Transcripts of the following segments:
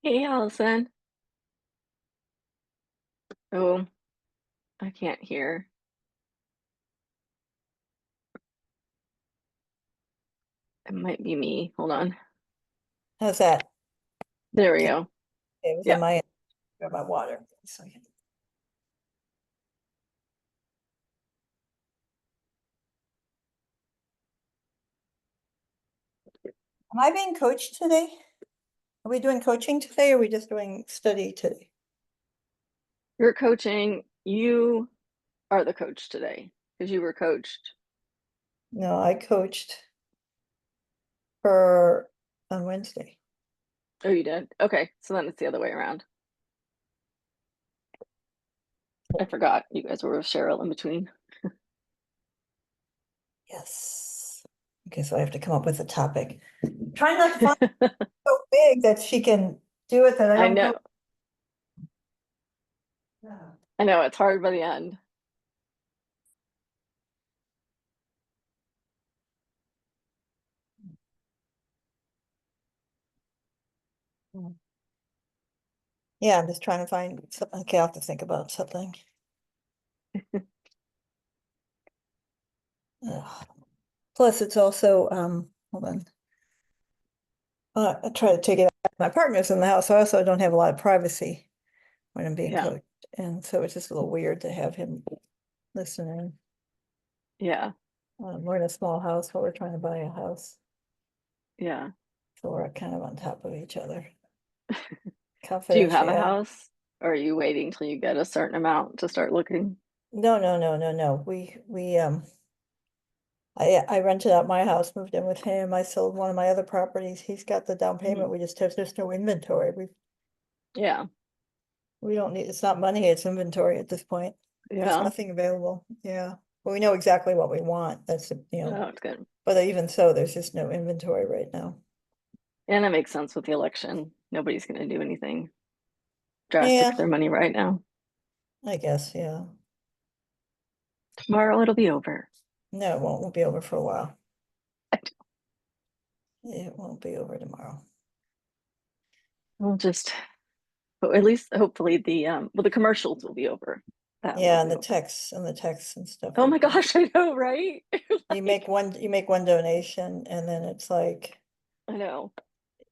Hey, Allison. Oh, I can't hear. It might be me. Hold on. How's that? There we Okay, go. it was Yeah. on my end. Grab my water. So, am I being coached today? Are we doing coaching today or are we just doing study today? You're coaching. You are the coach today because you were coached. No, I coached her on Wednesday. Oh, you did? Okay. So then it's the other way around. I forgot you guys were with Cheryl in between. Yes. Okay, so I have to come up with a topic. Trying not to find it so big that she can do it that I I don't know. go. Yeah. I know. It's hard by the end. Yeah, I'm just trying to find something. Okay, I'll have to think about something. Ugh. Plus, it's also, hold on. I try to take it out. My partner's in the house, so I also don't have a lot of privacy when I'm being Yeah. coached. And so it's just a little weird to have him listening. Yeah. We're in a small house, but we're trying to buy a house. Yeah. So we're kind of on top of each other. Do you have a Confidential. house or are you waiting till you get a certain amount to start looking? No, no, no, no, no. I rented out my house, moved in with him. I sold one of my other properties. He's got the down payment. Mhm. We just have, there's no inventory. Yeah. We don't need, it's not money, it's inventory at this point. There's Yeah. nothing available. Yeah. But we know exactly what we want. That's, Oh, it's good. but even so, there's just no inventory right now. And that makes sense with the election. Nobody's going to do anything drastic with Yeah, their money right now. I guess, yeah. Tomorrow it'll be over. No, it won't be over for a while. It won't be over tomorrow. We'll just, but at least hopefully the commercials will be over. That will Yeah, be over. and the texts and stuff Oh will my be. gosh, I know, right? Like, You make one donation and then it's like, I know.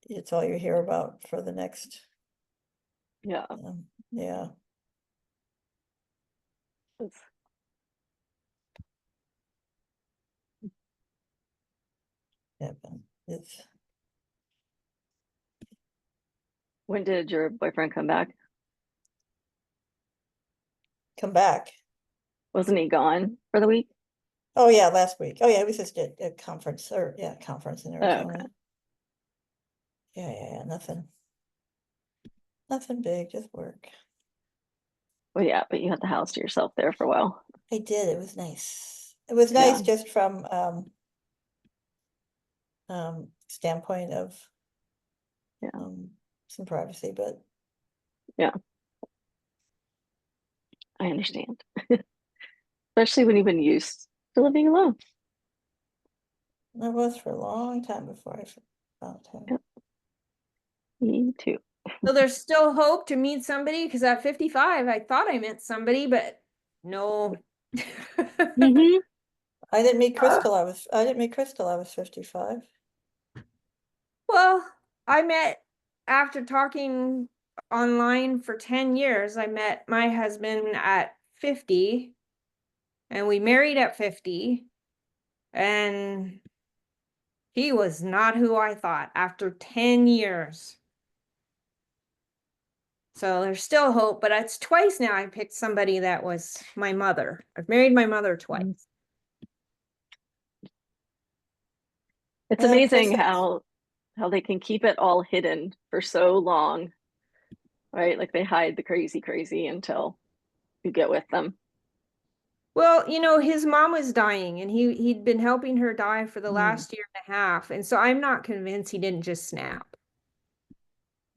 it's all you hear about for the next, Yeah. yeah. It's, Yeah, but it's when did your boyfriend come back? come back. Wasn't he gone for the week? Oh yeah, last week. Oh yeah, it was just a conference or yeah, conference in Oh, okay. Arizona. Yeah, yeah, yeah, nothing big, just work. Well, yeah, but you had the house to yourself there for a while. I did, it was nice. It was nice Yeah. just from standpoint of Yeah. um some privacy, but Yeah. I understand. Especially when you've been used to living alone. it was for a long time before I found him. Yep, me too. So there's still hope to meet somebody because at 55, I thought I met somebody, but no. Hmm. I didn't meet Chris till I was 55. Well, I met after talking online for 10 years. I met my husband at 50 and we married at 50. And he was not who I thought after 10 years. So there's still hope, but it's twice now I picked somebody that was my mother. I've married my mother twice. It's Well, amazing how they can keep it all hidden for so long, right? Like they hide the crazy crazy until you get with them. Well, his mom was dying and he'd been helping her die for the Mm. last year and a half. And so I'm not convinced he didn't just snap.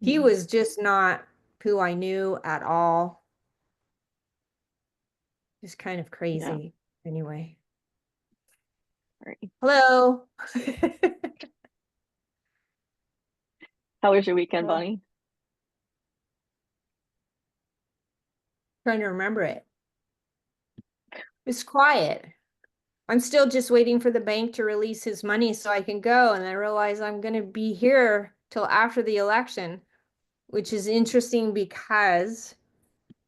He Mm. was just not who I knew at all. Just kind of Yeah. crazy. Anyway. Right. Hello. How was your weekend, well, Bonnie? Trying to remember it. It's quiet. I'm still just waiting for the bank to release his money so I can go. And I realize I'm going to be here till after the election, which is interesting because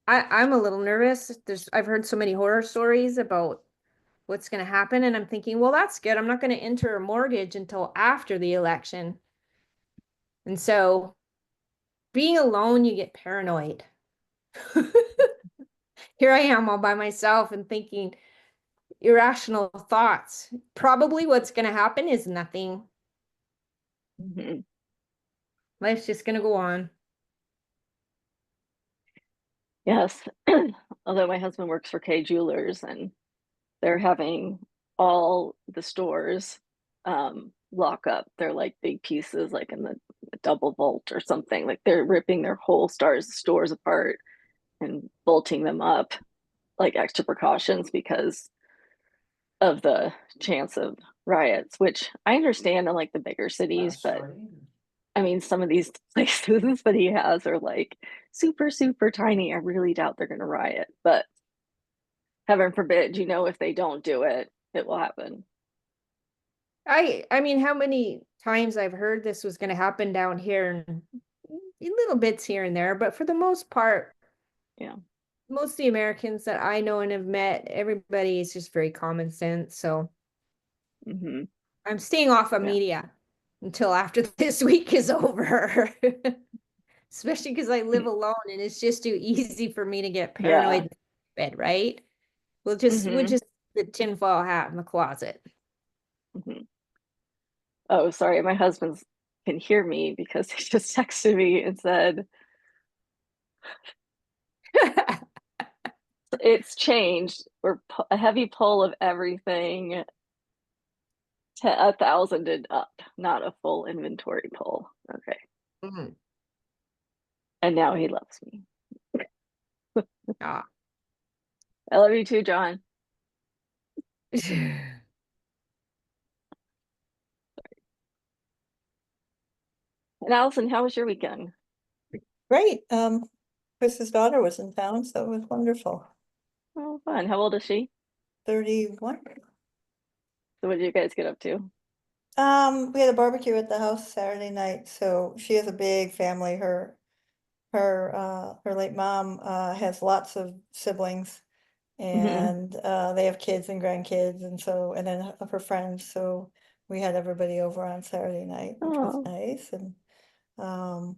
I'm a little nervous. I've heard so many horror stories about what's going to happen. And I'm thinking, well, that's good. I'm not going to enter a mortgage until after the election. And so being alone, you get paranoid. Here I am all by myself and thinking irrational thoughts. Probably what's going to happen is nothing. Mhm. Life's just going to go on. Yes. Although my husband works for K Jewelers and they're having all the stores lock up. They're like big pieces, like in the double vault or something. Like they're ripping their whole stores apart and bolting them up, like extra precautions because of the chance of riots, which I understand in like the bigger cities, but I mean, some of these places that he has are like super, super tiny. I really doubt they're going to riot, but heaven forbid, you know, if they don't do it, it will happen. I mean, how many times I've heard this was going to happen down here and little bits here and there, but for the most part, Yeah. most of the Americans that I know and have met, everybody is just very common sense. So Hmm. I'm staying off of Yeah. media until after this week is over. Especially because I live alone and it's just too easy for me to get Yeah. paranoid in bed, right? We'll Hmm. just the tinfoil hat in the closet. Hmm. Oh, sorry. My husband can hear me because he just texted me and said, it's changed. We're a heavy pull of everything to 1,000 and up, not a full inventory pull. Okay. Mhm. And now he loves me. Ah. I love you too, John. And Allison, how was your weekend? Great. Chris's daughter was in town, so it was wonderful. Oh, fun. How old is she? 31. So what did you guys get up to? We had a barbecue at the house Saturday night, so she has a big family. Her late mom has lots of siblings Hmm. and they have kids and grandkids and so and then her friends. So we had everybody over on Saturday night, which was Oh, nice. And um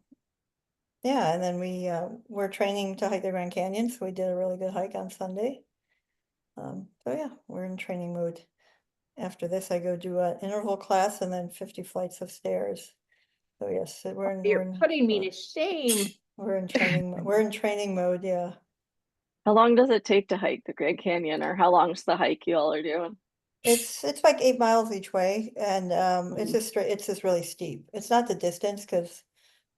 yeah, and then we're training to hike the Grand Canyon, so we did a really good hike on Sunday. So yeah, we're in training mode. After this, I go do an interval class and then 50 flights of stairs. So yes, You're putting me to shame. we're in training mode, yeah. how long does it take to hike the Grand Canyon, or how long's the hike you all are doing? It's like 8 miles each way, and Mm-hmm. it's just really steep. It's not the distance because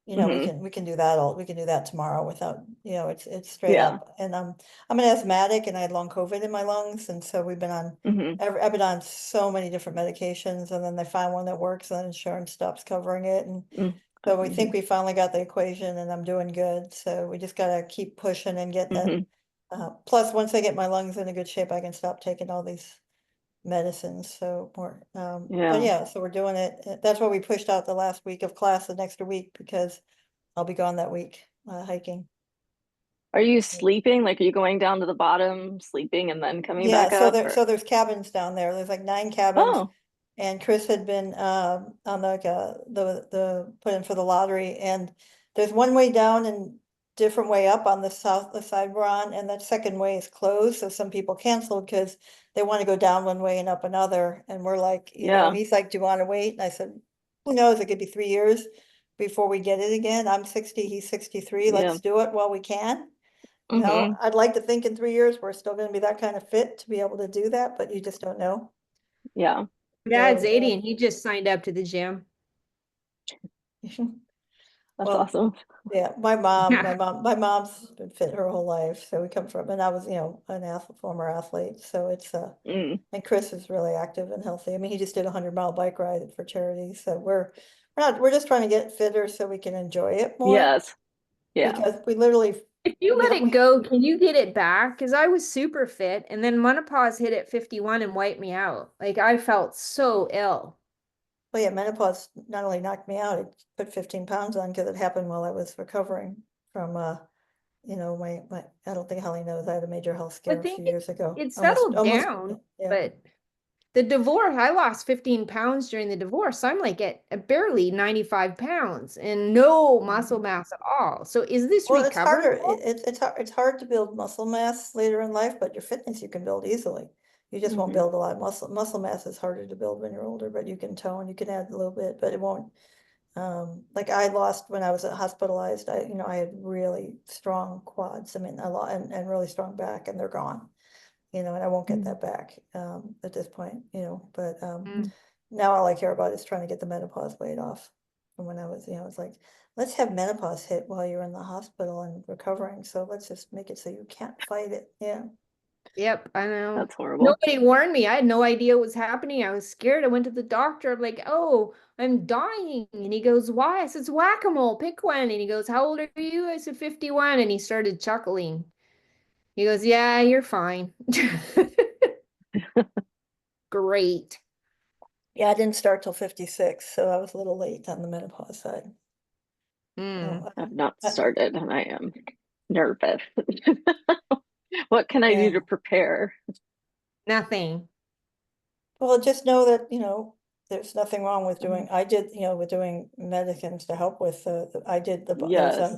Mm-hmm. we can do we can do that tomorrow without, it's straight Yeah. up. And I'm an asthmatic and I had long COVID in my lungs, and so Mm-hmm. I've been on so many different medications, and then they find one that works, and then insurance stops covering it, and so we Mm-hmm. think we finally got the equation, and I'm doing good. So we just gotta keep pushing and get that. Mm-hmm. Plus, once I get my lungs in a good shape, I can stop taking all these medicines. So more, but Yeah. yeah, so we're doing it. That's why we pushed out the last week of class the next week, because I'll be gone that week, hiking. Are you sleeping? Like, are you going down to the bottom, sleeping, and then coming Yeah, back up? Or so there's cabins down there. There's like 9 cabins. oh, And Chris had been on like the put in for the lottery, and there's one way down and different way up on the side we're on, and that second way is closed, so some people canceled because they want to go down one way and up another. And we're like, yeah, he's like, do you want to wait? And I said, who knows, it could be 3 years before we get it again. I'm 60, he's 63. yeah. Let's do it while we can. Mm-hmm. I'd like to think in 3 years we're still gonna be that kind of fit to be able to do that, but you just don't know. Yeah. Dad's So 80 and he just signed up to the gym. That's well, awesome. yeah, my mom's been fit her whole life, so we come from, and I was, an former athlete, so it's Mm. and Chris is really active and healthy. I mean, he just did a 100-mile bike ride for charity, so we're just trying to get fitter so we can enjoy it more, Yes. Yeah. because we literally If you let it go, can you get it back? Because I was super fit and then menopause hit at 51 and wiped me out. Like I felt so ill. Well, yeah, menopause not only knocked me out, it put 15 pounds on because it happened while I was recovering from, I don't think Holly knows, I had a major health I scare a think few it, years ago. it Almost, settled almost, down, yeah. but the divorce, I lost 15 pounds during the divorce. So I'm like at barely 95 pounds and no muscle mass at all. So is this Well, it's harder. recoverable? It's hard to build muscle mass later in life, but your fitness you can build easily. You just won't Mhm. build a lot of muscle. Muscle mass is harder to build when you're older, but you can tone, you can add a little bit, but it won't. Like I lost when I was hospitalized. I had really strong quads. I mean, a lot and really strong back, and they're gone. And I won't get Mm. that back at this point. But Mm. now all I care about is trying to get the menopause weight off. From when I was, it's like, let's have menopause hit while you're in the hospital and recovering. So let's just make it so you can't fight it. Yeah. Yep, I know. That's horrible. Nobody warned me. I had no idea what was happening. I was scared. I went to the doctor. I'm like, oh, I'm dying. And he goes, why? I said, it's whack-a-mole. Pick one. And he goes, how old are you? I said, 51. And he started chuckling. He goes, yeah, you're fine. Great. Yeah, I didn't start till 56, so I was a little late on the menopause side. Mm, Oh, I've not I, started and I am nervous. What can I do yeah. to prepare? nothing. Well, just know that, there's nothing wrong with Mhm. doing, I did, with doing medicines to help with I did there's Yes.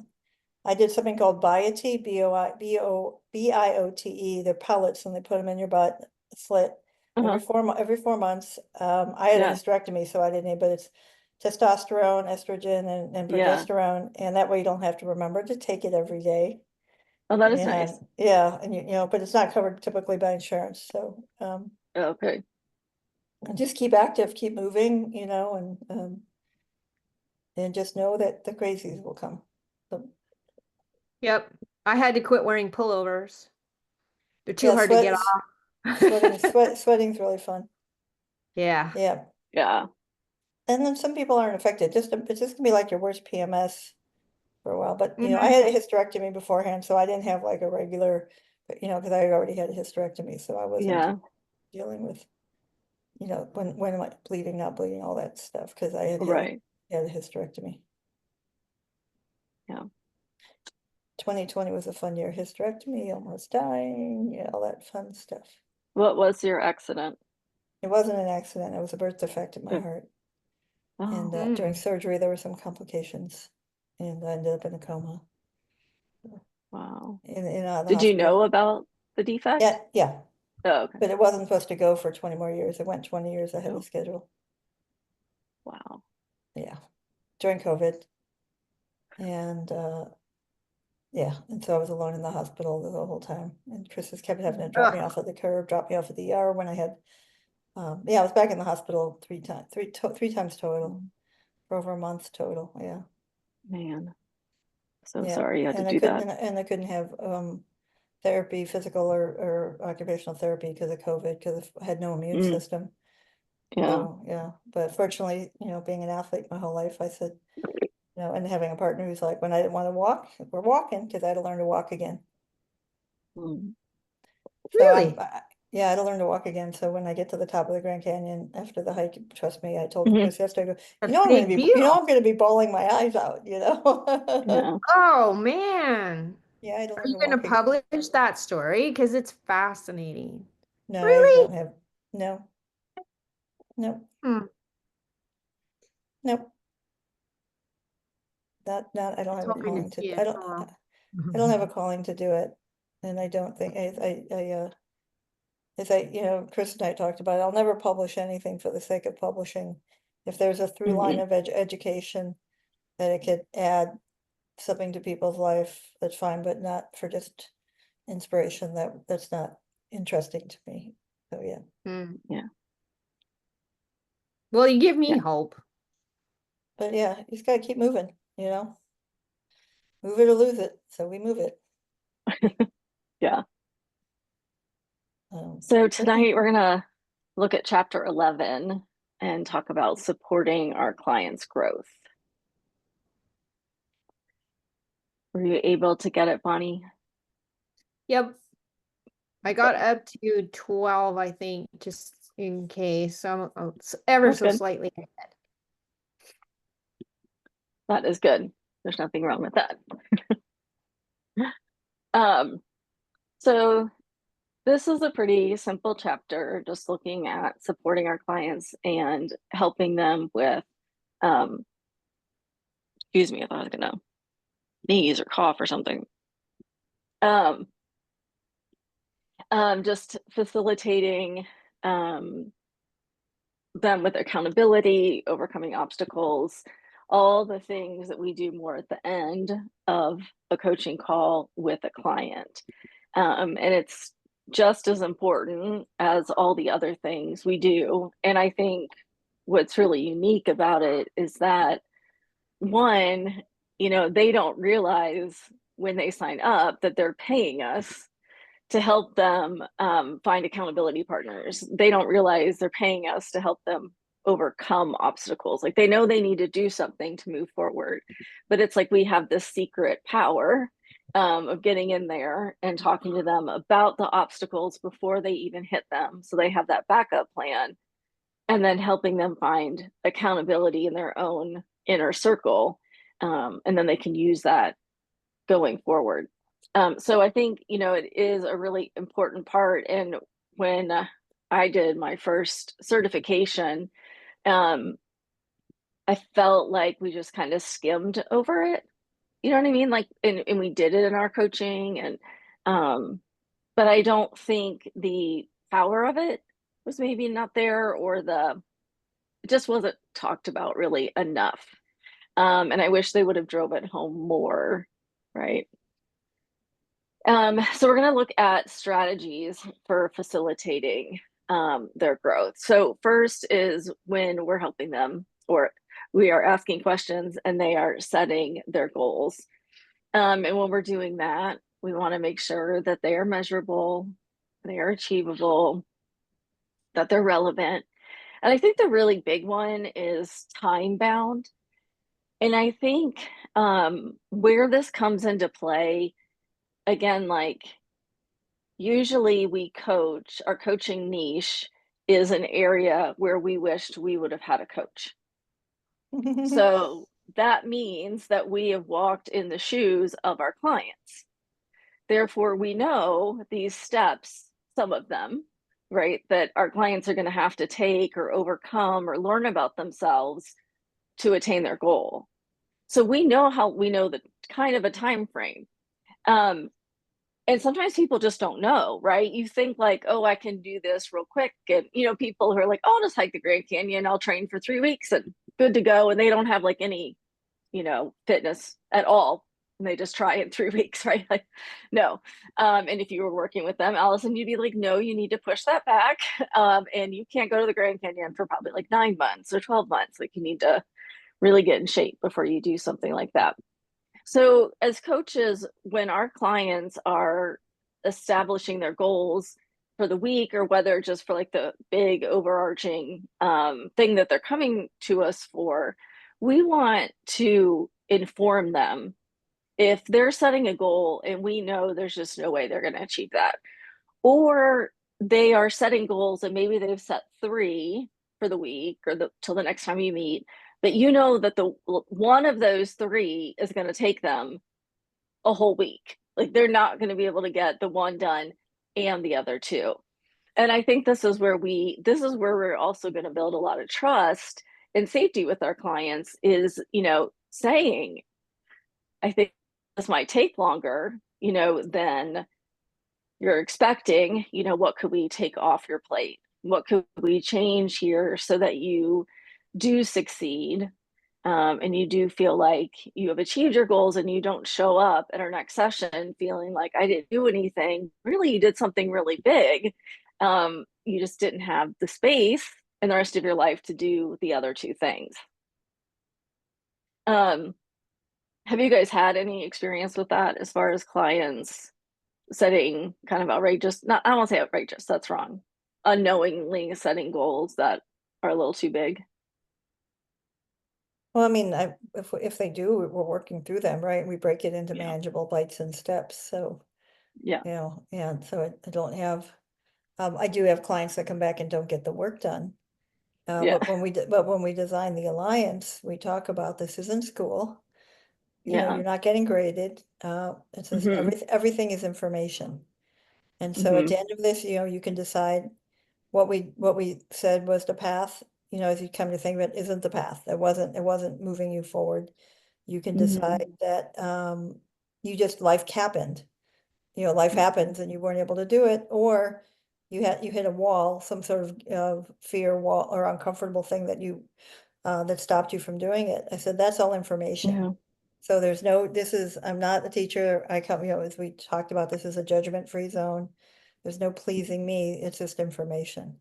I did something called Biote, BIOTE, they're pellets and they put them in your butt, slit Uh-huh. every 4 months. I had a Yeah. hysterectomy, so I didn't need, but it's testosterone, estrogen and Yeah. progesterone. And that way you don't have to remember to take it every day. Oh, that is nice. And yeah, and but it's not covered typically by insurance. So, Okay. and just keep active, keep moving, and just know that the crazies will come. So, Yep. I had to quit wearing pullovers. They're too yeah, hard to get off. sweating's really fun. Yeah. Yeah. Yeah. And then some people aren't affected. It's just gonna be like your worst PMS for a while. But I Mhm. had a hysterectomy beforehand, so I didn't have like a regular, because I already had a hysterectomy, so I wasn't Yeah. dealing with, when am I bleeding, not bleeding, all that stuff, because I Right. had a hysterectomy. Yeah. 2020 was a fun year. Hysterectomy, almost dying, yeah, all that fun stuff. What was your accident? It wasn't an accident. It was a birth defect in my Uh, heart. And Oh, during Mm. surgery, there were some complications, and I ended up in a coma wow. in the Did you know hospital. about the defect? Yeah, yeah, Oh, okay. but it wasn't supposed to go for 20 more years. It went 20 years ahead Oh, of schedule. wow. Yeah, during COVID. And yeah, and so I was alone in the hospital the whole time. And Chris just kept having to drop me Ugh. off at the curb, drop me off at the ER when I had, yeah, I was back in the hospital three times total, Mm, for over a month total. Yeah, man, so yeah, sorry you had to and I do couldn't, that. and I couldn't have therapy, physical or occupational therapy because of COVID, because I had no immune Mm, system. yeah. So yeah, but fortunately, being an athlete my whole life, I said, and having a partner who's like, when I didn't want to walk, we're walking, because I had to learn to walk again. Mm. So Really? yeah, I had to learn to walk again. So when I get to the top of the Grand Canyon after the hike, trust me, I told Mhm. Chris yesterday, I go, A big deal. I'm gonna be bawling my eyes out, Yeah. Oh man. Yeah, I had to Are learn you to going walk to again. publish that story? Because it's fascinating. No, I Really? don't have, no, no, Hmm. no, not, I I don't was have a hoping to calling see to, it. Oh well. I don't have a calling to do it. And I don't think, as Chris and I talked about, I'll never publish anything for the sake of publishing. If there's a through line Mhm. of education that it could add something to people's life, that's fine, but not for just inspiration. That's not interesting to me. So yeah, Hmm. Yeah. Well, you give me Yeah. hope. but yeah, you just gotta keep moving. Move it or lose it. So we move it. Yeah. Um, So but yeah, tonight we're gonna look at chapter 11 and talk about supporting our clients' growth. Were you able to get it, Bonnie? Yep. I got up to 12, I think, just in case. So I'm ever That's so good. slightly ahead. That is good. There's nothing wrong with that. Um, so this is a pretty simple chapter, just looking at supporting our clients and helping them with, excuse me, if I was gonna sneeze or cough or something. Just facilitating them with accountability, overcoming obstacles, all the things that we do more at the end of a coaching call with a client. And it's just as important as all the other things we do. And I think what's really unique about it is that one, they don't realize when they sign up that they're paying us to help them find accountability partners. They don't realize they're paying us to help them overcome obstacles. Like they know they need to do something to move forward, but it's like we have this secret power of getting in there and talking to them about the obstacles before they even hit them. So they have that backup plan, and then helping them find accountability in their own inner circle. And then they can use that going forward. So I think, it is a really important part. And when I did my first certification, um, I felt like we just kind of skimmed over it. You know what I mean? Like, and we did it in our coaching, and but I don't think the power of it was maybe not there, or it just wasn't talked about really enough. And I wish they would have drove it home more, right? So we're going to look at strategies for facilitating their growth. So first is when we're helping them, or we are asking questions and they are setting their goals. And when we're doing that, we want to make sure that they are measurable, they are achievable, that they're relevant. And I think the really big one is time bound. And I think where this comes into play, again, like usually our coaching niche is an area where we wished we would have had a coach. So that means that we have walked in the shoes of our clients. Therefore, we know these steps, some of them, right, that our clients are going to have to take or overcome or learn about themselves to attain their goal. So we know the kind of a time frame. And sometimes people just don't know, right? You think like, oh, I can do this real quick. And, people who are like, oh, I'll just hike the Grand Canyon. I'll train for 3 weeks and good to go. And they don't have like any, fitness at all. And they just try in 3 weeks, right? Like, no. And if you were working with them, Allison, you'd be like, no, you need to push that back. And you can't go to the Grand Canyon for probably like 9 months or 12 months. Like you need to really get in shape before you do something like that. So, as coaches, when our clients are establishing their goals for the week, or whether just for like the big overarching thing that they're coming to us for, we want to inform them if they're setting a goal and we know there's just no way they're going to achieve that, or they are setting goals and maybe they've set 3 for the week or till the next time you meet, but that the one of those 3 is going to take them a whole week. Like they're not going to be able to get the one done and the other 2. And I think this is where we're also going to build a lot of trust and safety with our clients, is, saying, I think this might take longer, than you're expecting. What could we take off your plate? What could we change here so that you do succeed, and you do feel like you have achieved your goals, and you don't show up at our next session feeling like I didn't do anything. Really, you did something really big. You just didn't have the space in the rest of your life to do the other 2 things. Have you guys had any experience with that as far as clients setting kind of outrageous, not, I won't say outrageous, that's wrong, unknowingly setting goals that are a little too big? Well, I mean, if they do, we're working through them, right? We break it into Yeah. manageable bites and steps, so, Yeah. and so I don't have, I do have clients that come back and don't get the work done. Yeah. But when we design the alliance, we talk about this isn't school. Yeah. You're not getting graded. It says Hmm. everything is information. And so at Hmm. the end of this, you can decide what we said was the path, as you come to think of it, isn't the path. It wasn't moving you forward. You can Hmm. decide that life happened. Life happens and you weren't able to do it, or you hit a wall, some sort of fear wall or uncomfortable thing that stopped you from doing it. I said, that's all information. Yeah. So I'm not a teacher. I come, as we talked about, this is a judgment-free zone. There's no pleasing me. It's just information.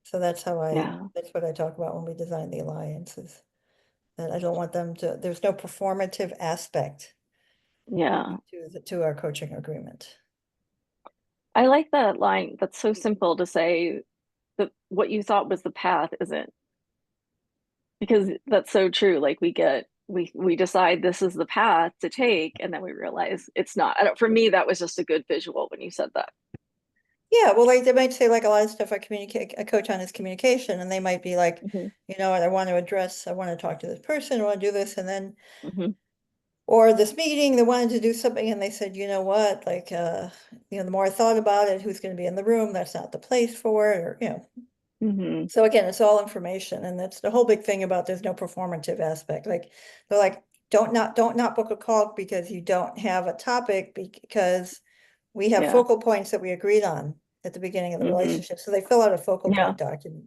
So Yeah. that's what I talk about when we design the alliances. And I don't want there's no performative aspect Yeah. to our coaching agreement. I like that line. That's so simple to say that what you thought was the path isn't, because that's so true. Like we decide this is the path to take, and then we realize it's not. I don't, for me, that was just a good visual when you said that. Yeah, well, like they might say like a lot of stuff I coach on is communication, and they might be like, Hmm. I want to talk to this person, I want to do this, and then Hmm. or this meeting, they wanted to do something and they said, you know what, like, the more I thought about it, who's going to be in the room, that's not the place for it, or. Hmm. So again, it's all information, and that's the whole big thing about there's no performative aspect. Like, they're like, don't not book a call because you don't have a topic, because we have Yeah. focal points that we agreed on at the beginning of the Hmm. relationship. So they fill out a focal Yeah. point document.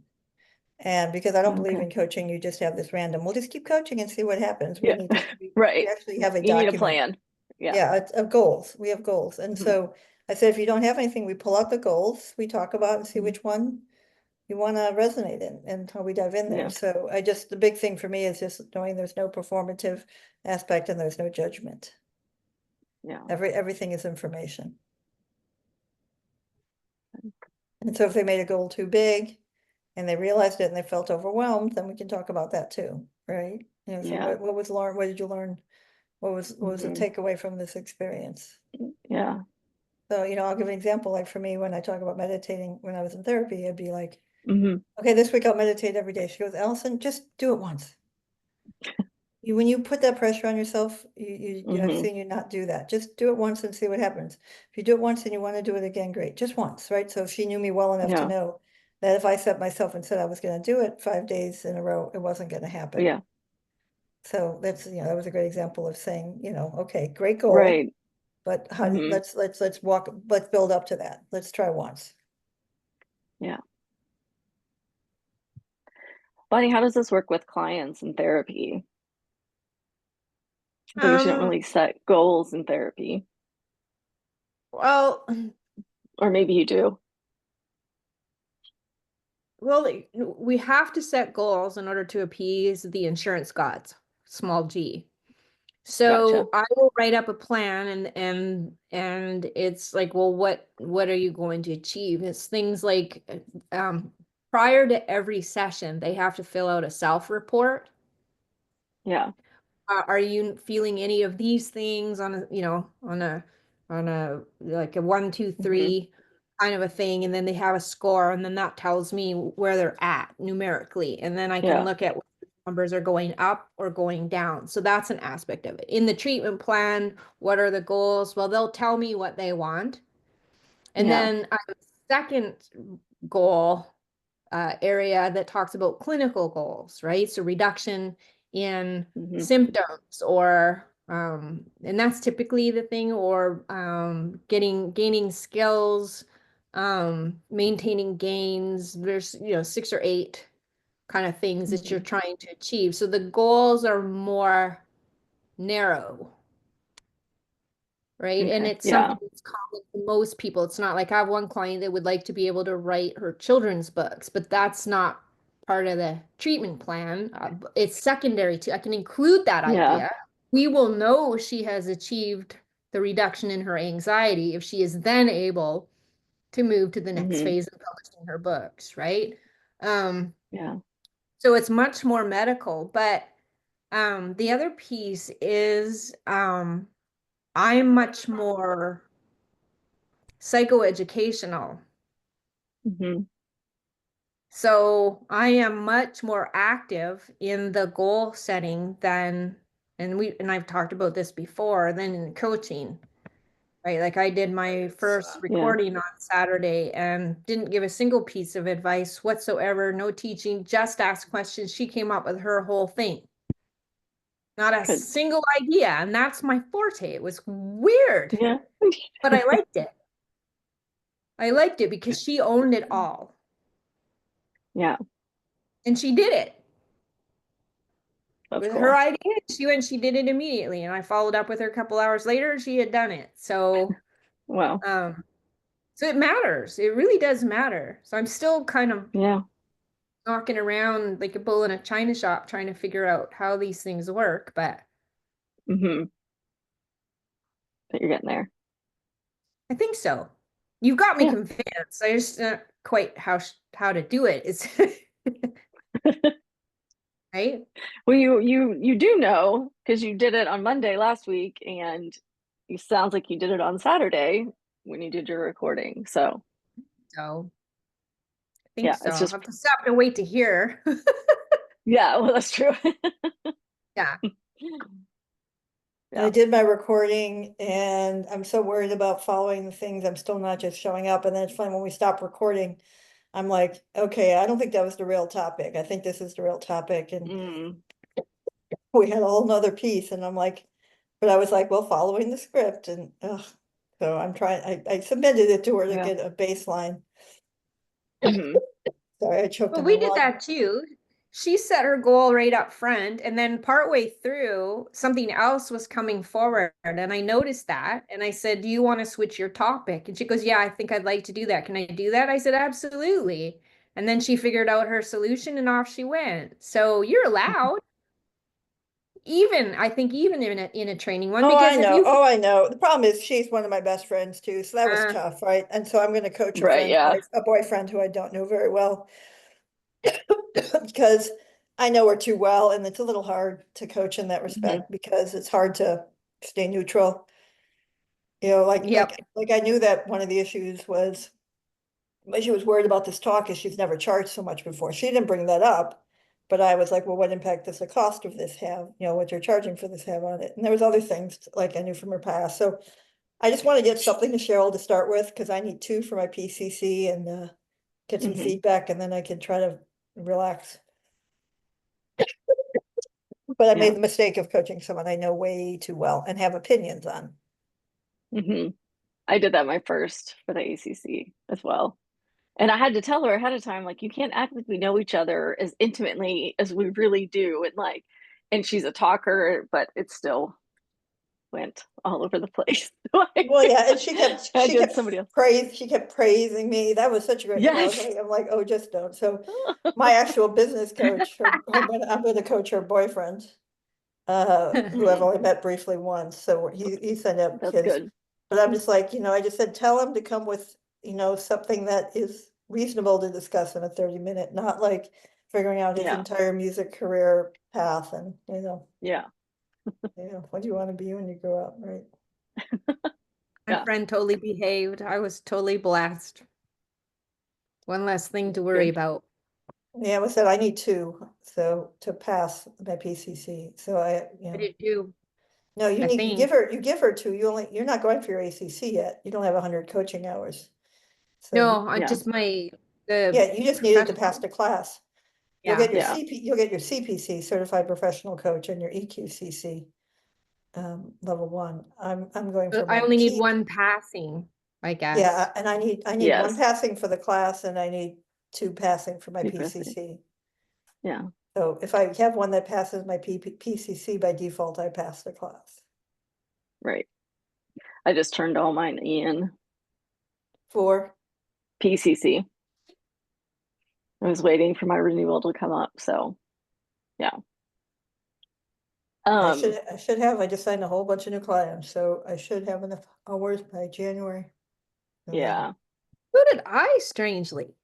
And because I don't believe Okay. in coaching, you just have this random, we'll just keep coaching and see what happens. Yeah. We Right. actually have a You need a document. plan. Yeah. Yeah, it's of goals. We have goals. And Hmm. so I said, if you don't have anything, we pull out the goals, we talk about and see Hmm. which one you want to resonate in and how we dive in there. Yeah. So the big thing for me is just knowing there's no performative aspect and there's no judgment. Yeah. Everything is information. And so if they made a goal too big and they realized it and they felt overwhelmed, then we can talk about that too, right? So Yeah. what did you learn? What was the Hmm. takeaway from this experience? Yeah. So, I'll give an example. Like for me, when I talk about meditating, when I was in therapy, I'd be like, Hmm. okay, this week I'll meditate every day. She goes, Allison, just do it once. When you put that pressure on yourself, I've Hmm. seen you not do that. Just do it once and see what happens. If you do it once and you want to do it again, great. Just once, right? So she knew me well enough to Yeah. know that if I set myself and said I was going to do it 5 days in a row, it wasn't going to happen. Yeah. So that was a great example of saying, okay, great goal, Right. but Hmm. let's build up to that. Let's try once. Yeah. Bonnie, how does this work with clients in therapy? I feel like we shouldn't Um, really set goals in therapy, well, or maybe you do. well, we have to set goals in order to appease the insurance gods, small g. Gotcha. So I will write up a plan and it's like, well, what are you going to achieve? It's things like prior to every session, they have to fill out a self-report. Yeah. Are you feeling any of these things on a like a one, two, Hmm. three kind of a thing, and then they have a score, and then that tells me where they're at numerically, and then I can Yeah. look at what numbers are going up or going down. So that's an aspect of it. In the treatment plan, what are the goals? Well, they'll tell me what they want. And Yeah. then a second goal area that talks about clinical goals, right? So reduction in Hmm. symptoms and that's typically the thing, or gaining skills, maintaining gains. There's, 6 or 8 kind of things that you're Hmm. trying to achieve. So the goals are more narrow, right? And Okay. it's Yeah. something that's common to most people. It's not like I have one client that would like to be able to write her children's books, but that's not part of the treatment plan. It's secondary to, I can include that Yeah. idea. We will know she has achieved the reduction in her anxiety if she is then able to move to the next Hmm. phase of publishing her books, right? Um, Yeah. so it's much more medical, but The other piece is I'm much more psychoeducational. Hmm. So I am much more active in the goal setting than, and I've talked about this before, than in coaching, right? Like I did my first Yeah, recording on Saturday and didn't give a single piece of advice whatsoever, no teaching, just ask questions. She came up with her whole thing. Not a good. single idea. And that's my forte. It was weird, Yeah. but I liked it. I liked it because she owned it all Yeah, and she did it that's with her cool. idea. She went, she did it immediately. And I followed up with her a couple hours later and she had done it. Wow. Um, so it matters. It really does matter. So I'm still kind of Yeah. knocking around like a bull in a china shop trying to figure out how these things work, but Hmm. But you're getting there. I think so. You've got me Yeah. convinced. I just not quite how to do it. It's right. Well, you do know because you did it on Monday last week, and it sounds like you did it on Saturday when you did your recording. So So I think yeah, so. it's I'll just have to stop and wait to hear. yeah. Well, that's true. Yeah. I Yeah. did my recording and I'm so worried about following the things. I'm still not just showing up. And then it's fun when we stop recording. I'm like, okay, I don't think that was the real topic. I think this is the real topic. And Mm, we had a whole nother piece and I'm like, but I was like, well, following the script and so I'm trying, I submitted it to her to yeah. get a baseline. Hmm. Sorry, I choked Well, on my we did water. that too. She set her goal right up front, and then partway through, something else was coming forward, and I noticed that, and I said, "Do you want to switch your topic?" And she goes, "Yeah, I think I'd like to do that. Can I do that?" I said, "Absolutely." And then she figured out her solution, and off she went. So you're allowed, even I think even in a training one, Oh, I because if know. you, Oh, I know. The problem is she's one of my best friends too. So that was uh, tough, right? And so I'm going to coach a Right. friend, Yeah. a boyfriend who I don't know very well because I know her too well. And it's a little hard to coach in that Hmm. respect because it's hard to stay neutral. You know, yep, like I knew that one of the issues was, but she was worried about this talk is she's never charged so much before. She didn't bring that up. But I was like, well, what impact does the cost of this have? You know, what you're charging for this have on it? And there was other things like I knew from her past. So I just want to get something to Cheryl to start with, because I need two for my PCC and get some Hmm. feedback and then I can try to relax. But I Yeah. made the mistake of coaching someone I know way too well and have opinions on. Hmm. I did that my first for the ACC as well. And I had to tell her ahead of time, like, you can't act like we know each other as intimately as we really do. And like, and she's a talker, but it still went all over the place. So Well, yeah, and I did somebody else. she kept praising me. That was such a great, you know, Yes. I'm like, oh, just don't. So my actual business coach, I'm gonna coach her boyfriend, who I've Mm, only met briefly once. So he signed up that's kids. good. But I'm just like, you know, I just said, tell him to come with, you know, something that is reasonable to discuss in a 30-minute, not like figuring out his Yeah. entire music career path and, Yeah. what do you want to be when you grow up, right? my Yeah. friend totally behaved. I was totally blessed. One less thing to worry Good. about. Yeah, I said I need two, so to pass my PCC. So I did too, no, I think. you give her two, you're not going for your ACC yet. You don't have 100 coaching hours. So No, I Yeah. just the yeah, you just needed to pass professional. the class. Yeah. Yeah. You'll get your CPC, Certified Professional Coach, and your EQCC, level one. I'm going for I my only need P. one passing, I Yeah, guess. and I need one Yes. passing for the class and I need two passing for my Be pressing. PCC. Yeah. So if I have one that passes my PCC by default, I pass the class. Right. I just turned all mine in For PCC. I was waiting for my renewal to come up. So yeah. Um, I just signed a whole bunch of new clients, so I should have enough hours by January. And then, yeah. So did I, strangely.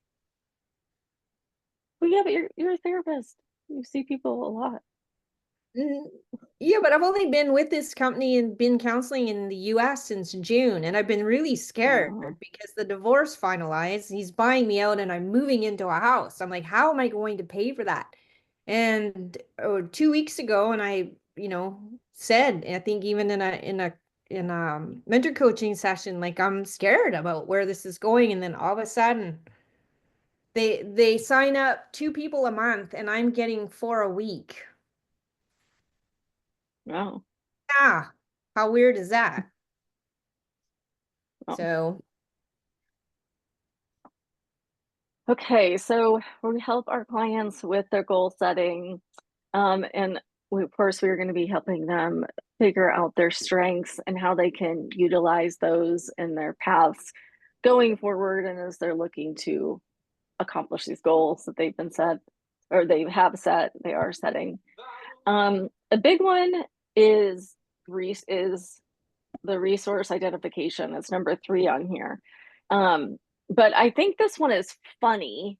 Well, yeah, but you're a therapist. You see people a lot. Mm, yeah, but I've only been with this company and been counseling in the US since June, and I've been really scared Oh, because the divorce finalized. He's buying me out and I'm moving into a house. I'm like, how am I going to pay for that? And 2 weeks ago, and I, said, I think even in a mentor coaching session, like I'm scared about where this is going, and then all of a sudden they sign up 2 people a month and I'm getting 4 a week. wow. Yeah. How weird is that? Oh. So, Okay, so we help our clients with their goal setting. And of course, we're going to be helping them figure out their strengths and how they can utilize those in their paths going forward and as they're looking to accomplish these goals that they've been set or they have set, they are setting. A big one is is the resource identification. It's number 3 on here. But I think this one is funny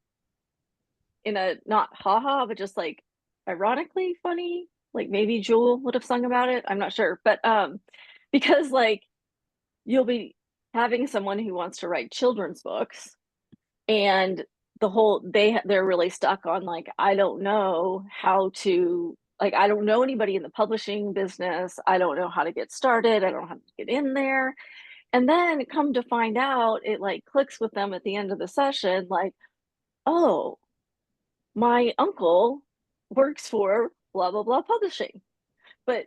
in a not haha, but just like ironically funny. Like maybe Jewel would have sung about it. I'm not sure, but because like you'll be having someone who wants to write children's books, and they're really stuck on like I don't know how to like I don't know anybody in the publishing business. I don't know how to get started. I don't know how to get in there. And then come to find out, it like clicks with them at the end of the session, like, oh, my uncle works for blah blah blah publishing, but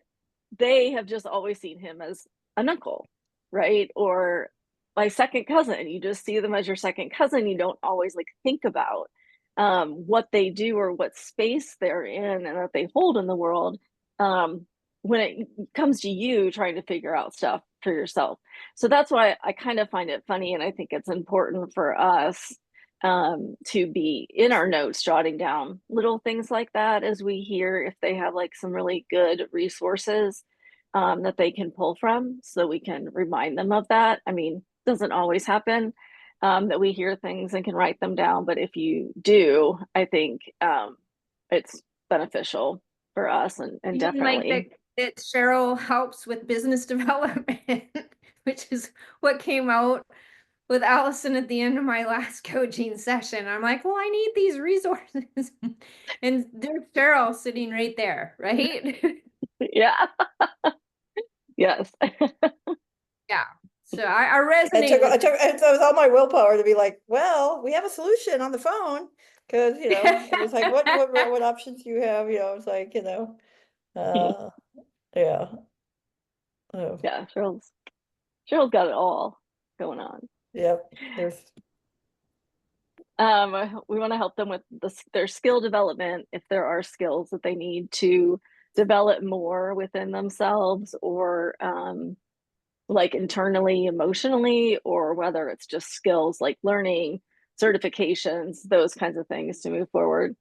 they have just always seen him as an uncle, right? Or my second cousin, you just see them as your second cousin. You don't always like think about what they do or what space they're in and that they hold in the world um, when it comes to you trying to figure out stuff for yourself. So that's why I kind of find it funny, and I think it's important for us to be in our notes jotting down little things like that as we hear if they have like some really good resources that they can pull from so we can remind them of that. I mean, doesn't always happen that we hear things and can write them down, but if you do, I think it's beneficial for us and even like definitely. that Cheryl helps with business development, which is what came out with Allison at the end of my last coaching session. I'm like, well, I need these resources. And there's Cheryl sitting right there, right? Yeah. Yes. Yeah. So I It resonate took, with it was all my willpower to be like, well, we have a solution on the phone. Cause it was like, what options do you have? It's like, uh, yeah. Oh, Yeah, Cheryl's got it all going on. yep. There's, We want to help them with their skill development if there are skills that they need to develop more within themselves or like internally, emotionally, or whether it's just skills like learning, certifications, those kinds of things to move forward.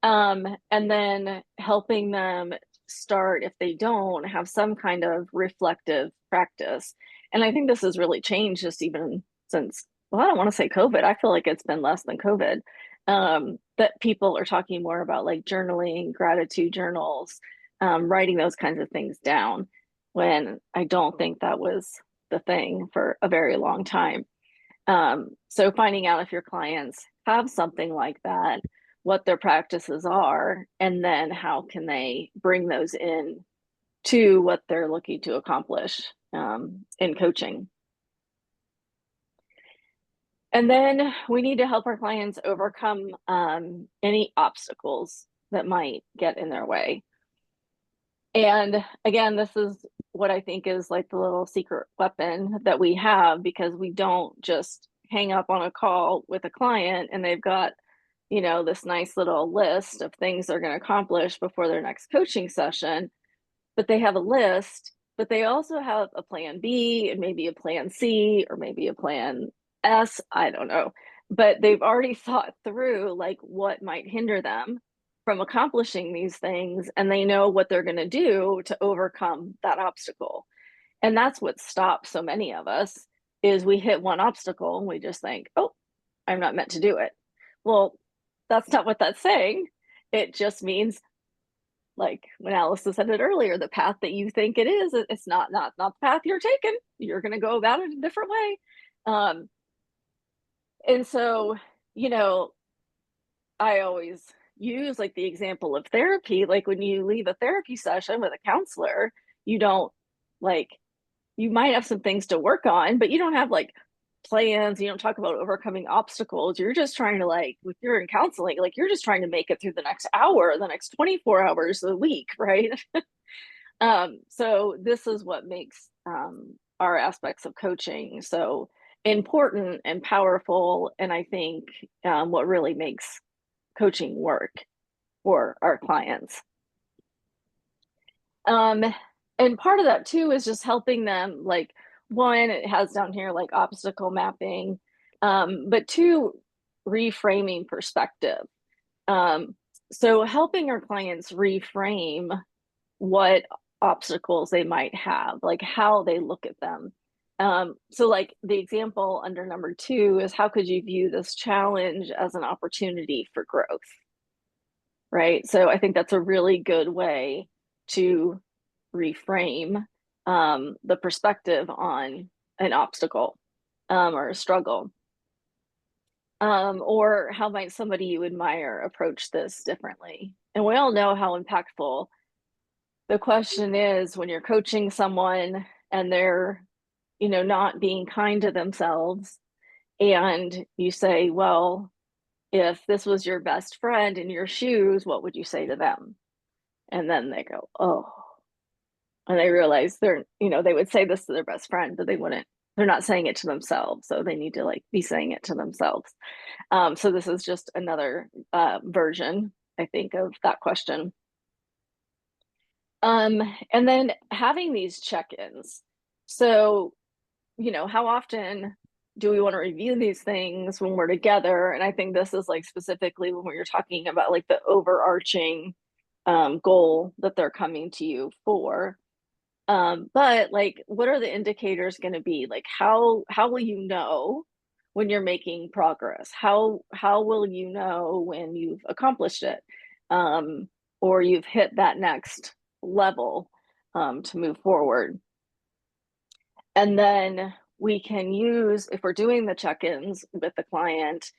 And then helping them start, if they don't, have some kind of reflective practice. And I think this has really changed just even since, well, I don't want to say COVID. I feel like it's been less than COVID. That people are talking more about like journaling, gratitude journals, writing those kinds of things down when I don't think that was the thing for a very long time. So finding out if your clients have something like that, what their practices are, and then how can they bring those in to what they're looking to accomplish in coaching. And then we need to help our clients overcome any obstacles that might get in their way. And again, this is what I think is like the little secret weapon that we have, because we don't just hang up on a call with a client and they've got, this nice little list of things they're going to accomplish before their next coaching session, but they have a list, but they also have a plan B and maybe a plan C or maybe a plan S, I don't know. But they've already thought through like what might hinder them from accomplishing these things, and they know what they're going to do to overcome that obstacle. And that's what stops so many of us is we hit one obstacle and we just think, oh, I'm not meant to do it. Well, that's not what that's saying. It just means like when Alice said it earlier, the path that you think it is, it's not the path you're taking. You're going to go about it a different way. And so, you know, I always use like the example of therapy. Like when you leave a therapy session with a counselor, you don't like, you might have some things to work on, but you don't have like plans. You don't talk about overcoming obstacles. You're just trying to like, if you're in counseling, like you're just trying to make it through the next hour, the next 24 hours a week, right? So this is what makes our aspects of coaching so important and powerful. And I think what really makes coaching work for our clients. And part of that too is just helping them, like one, it has down here like obstacle mapping, but two, reframing perspective. So helping our clients reframe what obstacles they might have, like how they look at them. So like the example under number 2 is how could you view this challenge as an opportunity for growth? Right. So I think that's a really good way to reframe the perspective on an obstacle or a struggle. Or how might somebody you admire approach this differently? And we all know how impactful the question is when you're coaching someone and they're, you know, not being kind to themselves. And you say, well, if this was your best friend in your shoes, what would you say to them? And then they go, oh, and they realize they're, you know, they would say this to their best friend, but they wouldn't, they're not saying it to themselves. So they need to like be saying it to themselves. So this is just another version, I think, of that question. And then having these check-ins. So, you know, how often do we want to review these things when we're together? And I think this is like specifically when you're talking about like the overarching goal that they're coming to you for. But like, what are the indicators going to be? Like, how will you know when you're making progress? How will you know when you've accomplished it, or you've hit that next level to move forward? And then we can use, if we're doing the check-ins with the client,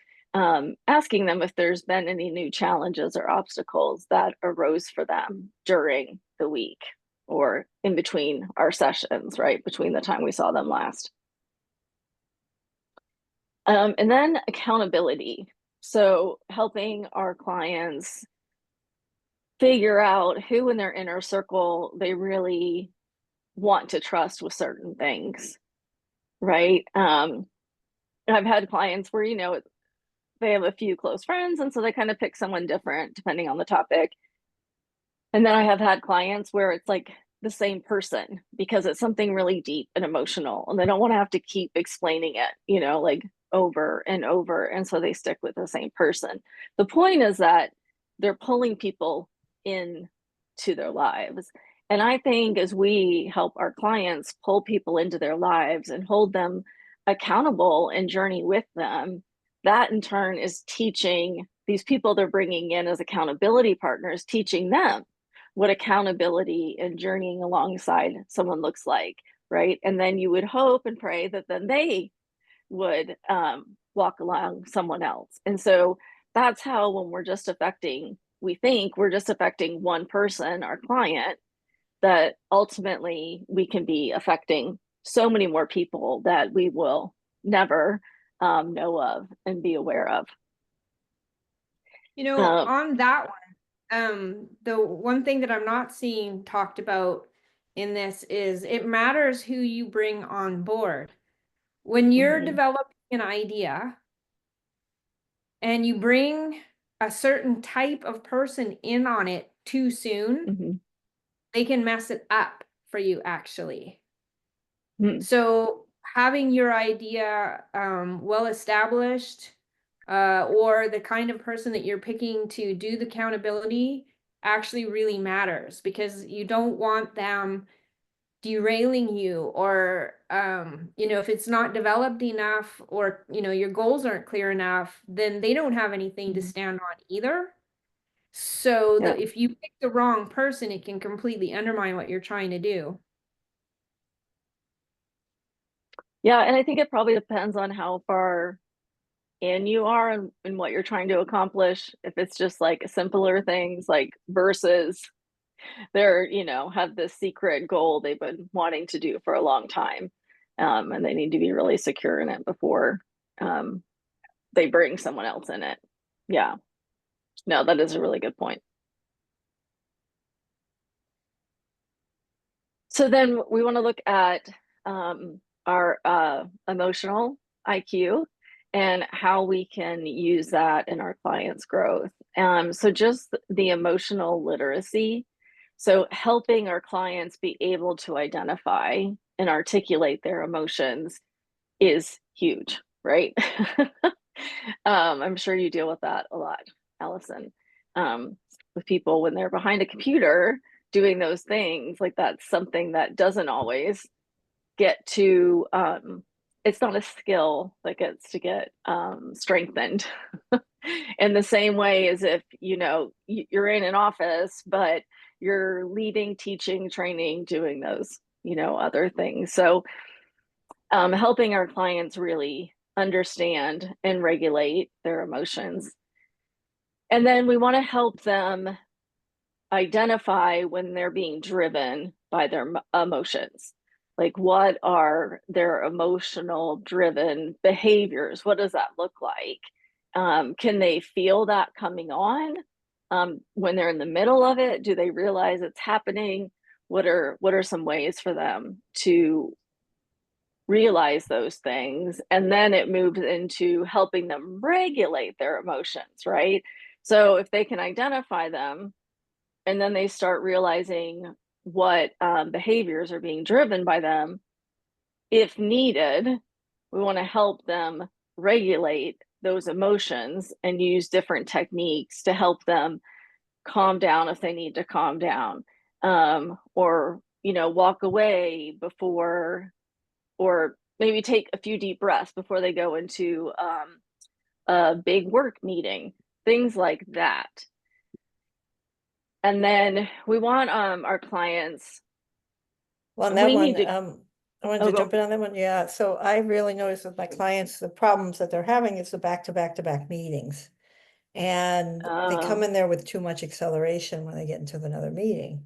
asking them if there's been any new challenges or obstacles that arose for them during the week or in between our sessions, right? Between the time we saw them last. And then accountability. So helping our clients figure out who in their inner circle they really want to trust with certain things, right? I've had clients where, you know, they have a few close friends, and so they kind of pick someone different depending on the topic. And then I have had clients where it's like the same person because it's something really deep and emotional, and they don't want to have to keep explaining it, you know, like over and over. And so they stick with the same person. The point is that they're pulling people in to their lives. And I think as we help our clients pull people into their lives and hold them accountable and journey with them, that in turn is teaching these people they're bringing in as accountability partners, teaching them what accountability and journeying alongside someone looks like, right? And then you would hope and pray that then they would walk along someone else. And so that's how, when we're just affecting, we think we're just affecting one person, our client, that ultimately we can be affecting so many more people that we will never know of and be aware of. You know, on that one, the one thing that I'm not seeing talked about in this is it matters who you bring on board. When you're developing an idea and you bring a certain type of person in on it too soon, they can mess it up for you, actually. So having your idea well established, or the kind of person that you're picking to do the accountability actually really matters, because you don't want them derailing you, or you know, if it's not developed enough, or you know, your goals aren't clear enough, then they don't have anything to stand on either. So Yeah. that if you pick the wrong person, it can completely undermine what you're trying to do. Yeah, and I think it probably depends on how far in you are and what you're trying to accomplish. If it's just like simpler things like versus they're, have this secret goal they've been wanting to do for a long time. And they need to be really secure in it before um, they bring someone else in it. Yeah. No, that is a really good point. So then we want to look at our emotional IQ and how we can use that in our clients' growth. So just the emotional literacy. So helping our clients be able to identify and articulate their emotions is huge, right? I'm sure you deal with that a lot, Allison, with people when they're behind a computer doing those things. Like that's something that doesn't always get to. It's not a skill that gets to get strengthened in the same way as if you're in an office, but you're leading, teaching, training, doing those other things. So helping our clients really understand and regulate their emotions. And then we want to help them identify when they're being driven by their emotions. Like, what are their emotional driven behaviors? What does that look like? Can they feel that coming on when they're in the middle of it? Do they realize it's happening? What are some ways for them to realize those things? And then it moves into helping them regulate their emotions, right? So if they can identify them and then they start realizing what behaviors are being driven by them, if needed, we want to help them regulate those emotions and use different techniques to help them calm down if they need to calm down, or walk away before, or maybe take a few deep breaths before they go into a big work meeting, things like that. And then we want our clients, Well, on that we one, need to I wanted oh, to go. jump in on that one. Yeah, so I really noticed with my clients, the problems that they're having is the back-to-back-to-back meetings. And they come in there with too much acceleration when they get into another meeting.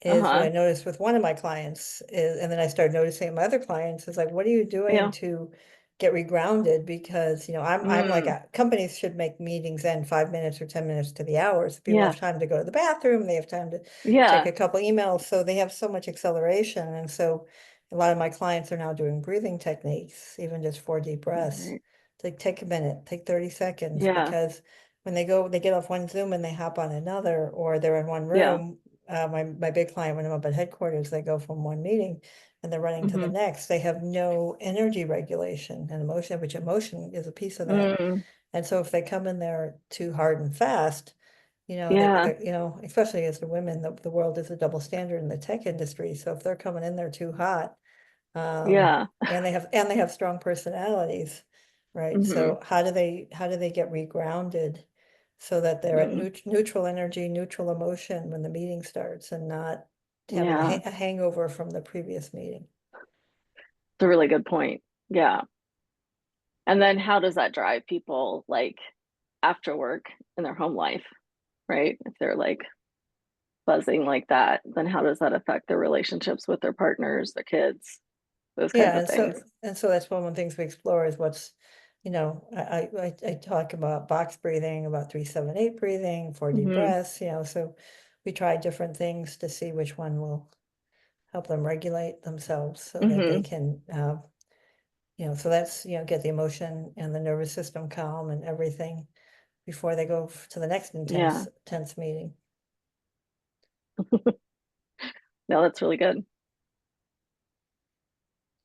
Is what I Uh-huh. noticed with one of my clients is, and then I started noticing my other clients is like, what are you doing Yeah. to get regrounded? Because, I'm like, companies should make meetings end 5 minutes or 10 minutes to the hour. So people Yeah. have time to go to the bathroom, they have time to check Yeah. a couple emails. So they have so much acceleration. And so a lot of my clients are now doing breathing techniques, even just 4 deep breaths. Right. To take a minute, take 30 seconds, Yeah. because when they get off one Zoom and they hop on another, or they're in one Yeah. room, my big client, when I'm up at headquarters, they go from one meeting and they're running to the Mm-hmm. next. They have no energy regulation and emotion, which emotion is a piece of that. Mm. And so if they come in there too hard and fast, Yeah. especially as the women, the world is a double standard in the tech industry. So if they're coming in there too hot, Yeah. and they have strong personalities, right? Mm-hmm. So how do they get regrounded so that they're at Mm. neutral energy, neutral emotion when the meeting starts, and not having a, Yeah. a hangover from the previous meeting? It's a really good point. Yeah. And then how does that drive people like after work in their home life, right? If they're like buzzing like that, then how does that affect their relationships with their partners, their kids, those kinds Yeah, of and so things? and so that's one of the things we explore is what's, I talk about box breathing, about 3-7-8 breathing, 4 deep Mm-hmm. breaths, so we try different things to see which one will help them regulate themselves so that they Mm-hmm. can, so that's, get the emotion and the nervous system calm and everything before they go to the next Yeah. intense meeting. No, that's really good.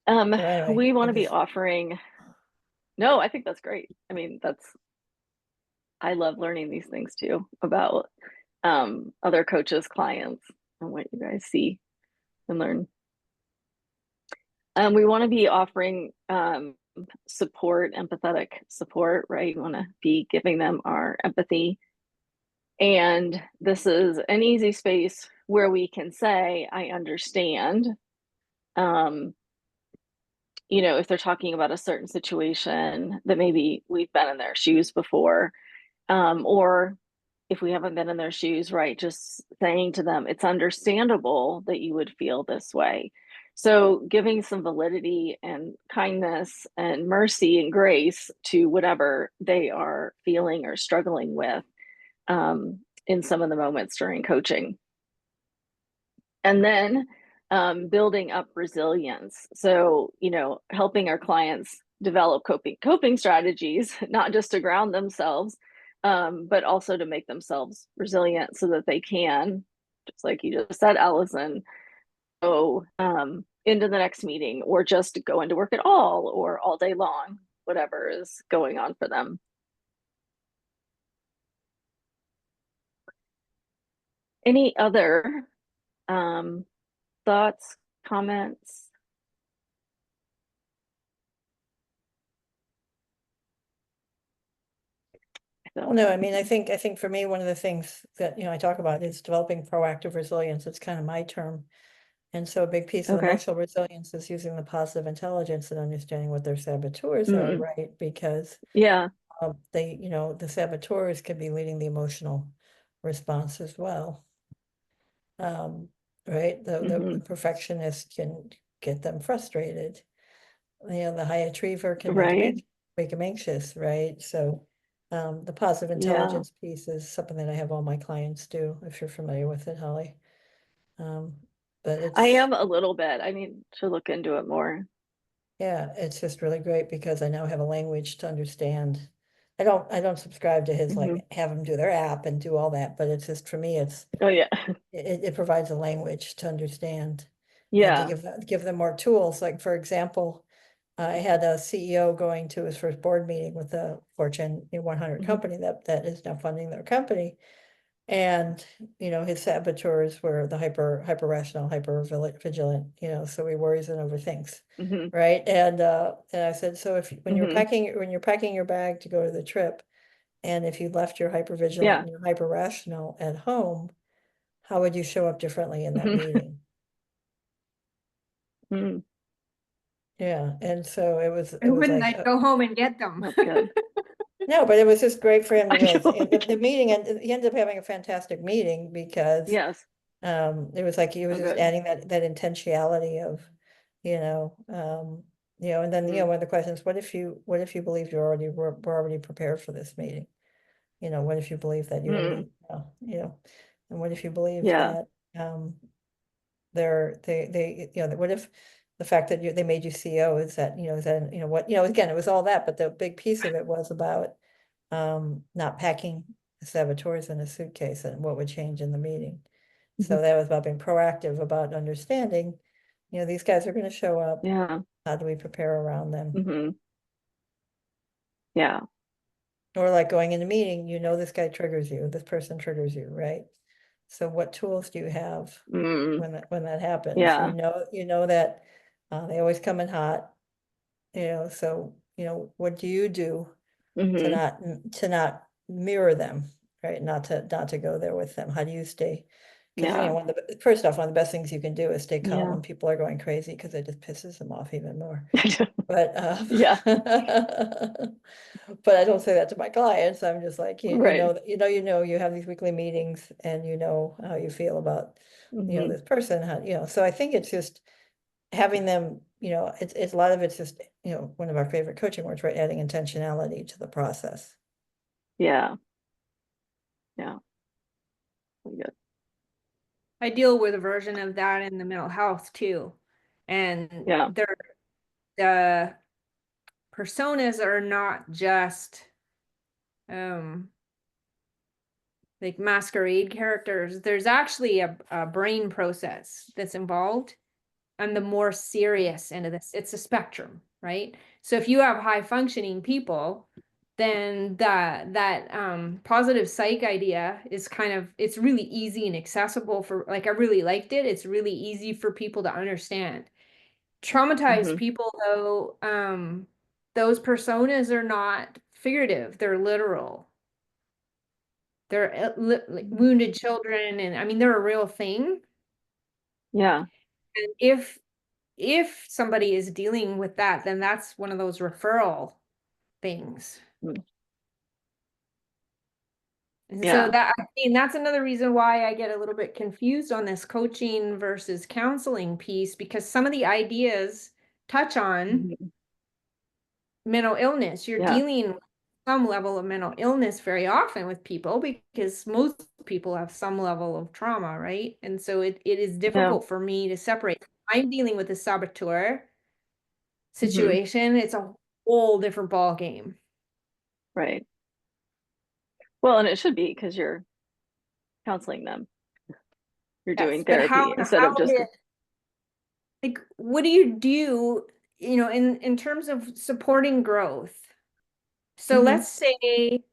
So anyway, We want I to be just, offering, no, I think that's great. I mean, I love learning these things too about other coaches, clients, and what you guys see and learn. We want to be offering support, empathetic support, right? We want to be giving them our empathy And this is an easy space where we can say, I understand. You know, if they're talking about a certain situation that maybe we've been in their shoes before, or if we haven't been in their shoes, right, just saying to them, it's understandable that you would feel this way. So giving some validity and kindness and mercy and grace to whatever they are feeling or struggling with in some of the moments during coaching. And then building up resilience. So, you know, helping our clients develop coping strategies, not just to ground themselves, but also to make themselves resilient so that they can, just like you just said, Allison, go into the next meeting or just go into work at all or all day long, whatever is going on for them. Any other thoughts, comments? Well, no, I mean, I think for me, one of the things that, I talk about is developing proactive resilience. It's kind of my term. And so a big piece of Okay. emotional resilience is using the positive intelligence and understanding what their saboteurs are, Mm, right? Because yeah. the saboteurs can be leading the emotional response as well. Right? The Mm-hmm. perfectionist can get them frustrated. The high achiever can Right. make them anxious, right? So the positive Yeah. intelligence piece is something that I have all my clients do, if you're familiar with it, Holly. Um, but I it's am a little bit. I need to look into it more. Yeah, it's just really great because I now have a language to understand. I don't subscribe to his Hmm. like have them do their app and do all that, but it's just for me, Oh yeah. it provides a language to understand and to Yeah. give them more tools. Like for example, I had a CEO going to his first board meeting with a Fortune 100 Hmm. company that is now funding their company. And, his saboteurs were the hyper rational, hyper vigilant, so he worries and overthinks. Hmm. Right. And I said, so if Hmm. when you're packing your bag to go to the trip, and if you left your hyper vigilant Yeah. and your hyper rational at home, how would you show up differently in that Hmm. meeting? Mm. Yeah. And so I it was wouldn't, like, I'd go home and get them. That's good. no, but it was just great for him to I realize know. the meeting, and he ended up having a fantastic meeting because Yes. it was like he was Oh, just good. adding that intentionality of, and then, Mm. one of the questions, what if you believed were already prepared for this meeting? What if you believe that you Mm. already, and what if you believe Yeah. that, what if the fact that they made you CEO again, it was all that, but the big piece of it was about, not packing the saboteurs in a suitcase and what would change in the meeting. Hmm. So that was about being proactive, about understanding, these guys are gonna show up. Yeah. How do we prepare around them? Hmm. Yeah. Or like going in a meeting, this guy triggers you, this person triggers you, right? So what tools do you have Mm. when that happens? Yeah. You know that they always come in hot, so what do you do to Hmm. not mirror them, right? Not to go there with them. How do you stay? Because Yeah. first off, one of the best things you can do is stay calm Yeah. when people are going crazy, because it just pisses them off even more. But Yeah. but I don't say that to my clients. I'm just like, Right. you have these weekly meetings, and you know how you feel about, Hmm. this person, so I think it's just having them, it's a lot of it's just, one of our favorite coaching words, right? Adding intentionality to the process. Yeah. Yeah. Very good. I deal with a version of that in the mental health too. And Yeah. the personas are not just um like masquerade characters. There's actually a brain process that's involved. And the more serious end of this, it's a spectrum, right? So if you have high functioning people, then that positive psych idea is it's really easy and accessible for, like, I really liked it. It's really easy for people to understand. Traumatized Hmm. people, though, those personas are not figurative, they're literal. They're wounded children, and I mean, they're a real thing. Yeah. And if somebody is dealing with that, then that's one of those referral things. Mm. And so Yeah. that, I mean, that's another reason why I get a little bit confused on this coaching versus counseling piece, because some of the ideas touch on Mhm. mental illness. You're Yeah. dealing with some level of mental illness very often with people, because most people have some level of trauma, right? And so it is Yeah. difficult for me to separate. I'm dealing with a saboteur Mhm. situation. It's a whole different ball game. Right. Well, and it should be because you're counseling them. You're Yes, doing but therapy instead of just like, what do you do, in terms of supporting growth? So Mhm. let's say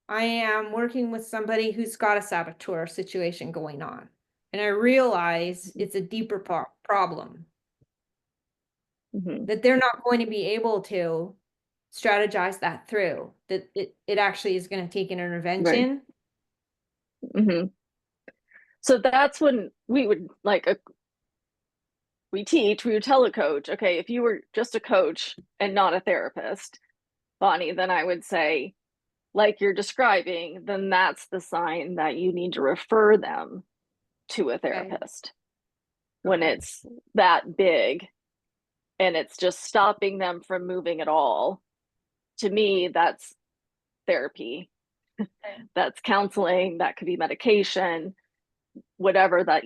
I am working with somebody who's got a saboteur situation going on, and I realize Mhm. it's a deeper problem, Mhm. that they're not going to be able to strategize that through, that it actually is going to take an Right. intervention. Mhm. So that's when we would like we would tell a coach, okay, if you were just a coach and not a therapist, Bonnie, then I would say, like you're describing, then that's the sign that you need to refer them to a Okay. therapist. When Okay. it's that big and it's just stopping them from moving at all, to me, that's therapy. That's counseling, that could be medication, whatever that,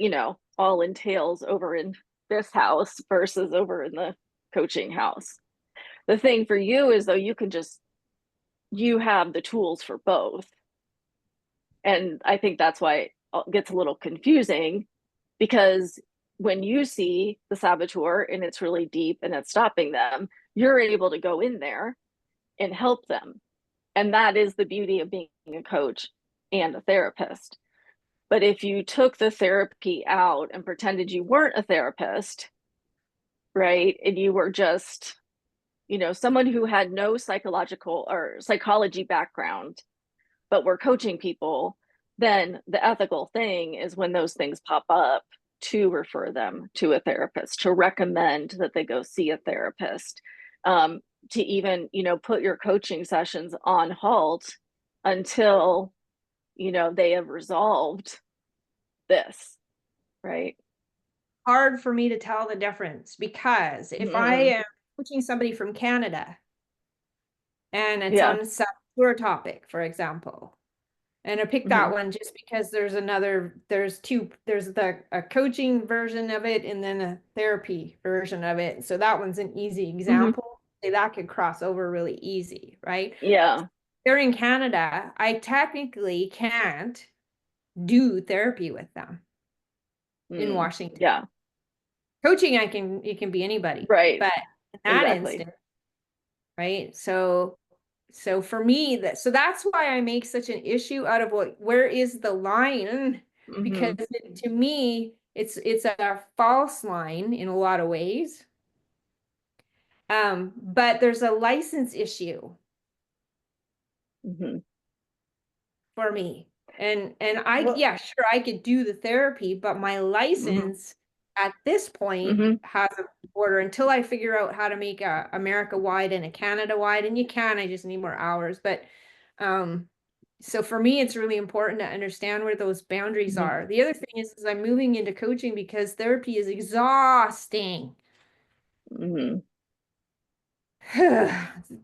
all entails over in this house versus over in the coaching house. The thing for you is though you have the tools for both. And I think that's why it gets a little confusing, because when you see the saboteur and it's really deep and it's stopping them, you're able to go in there and help them. And that is the beauty of being a coach and a therapist. But if you took the therapy out and pretended you weren't a therapist, right, and you were just, someone who had no psychological or psychology background, but we're coaching people, then the ethical thing is when those things pop up to refer them to a therapist, to recommend that they go see a therapist, to even, put your coaching sessions on halt until, they have resolved this, right? Hard for me to tell the difference, because if I Mm-mm. am coaching somebody from Canada and it's Yeah. on a saboteur topic, for example, and I picked that Mm-hmm. one just because there's a coaching version of it and then a therapy version of it. So that one's an easy Mm-hmm. example. Say that could cross over really easy, right? Yeah. They're in Canada. I technically can't do therapy with them in Mm. Washington. Yeah. Coaching, it can be anybody, Right. but in that Exactly. instance, right? So for me, that's why I make such an issue out of where is the line? Because Mm-hmm. to me, it's a false line in a lot of ways. But there's a license issue Mm-hmm. for me. And Well, yeah, sure, I could do the therapy, but my Mm-hmm. license at this point Mm-hmm. has a border until I figure out how to make a America wide and a Canada wide. And you can, I just need more hours. But um, so for me, it's really important to understand where those boundaries Mm-hmm. are. The other thing is I'm moving into coaching because therapy is exhausting. Mm-hmm.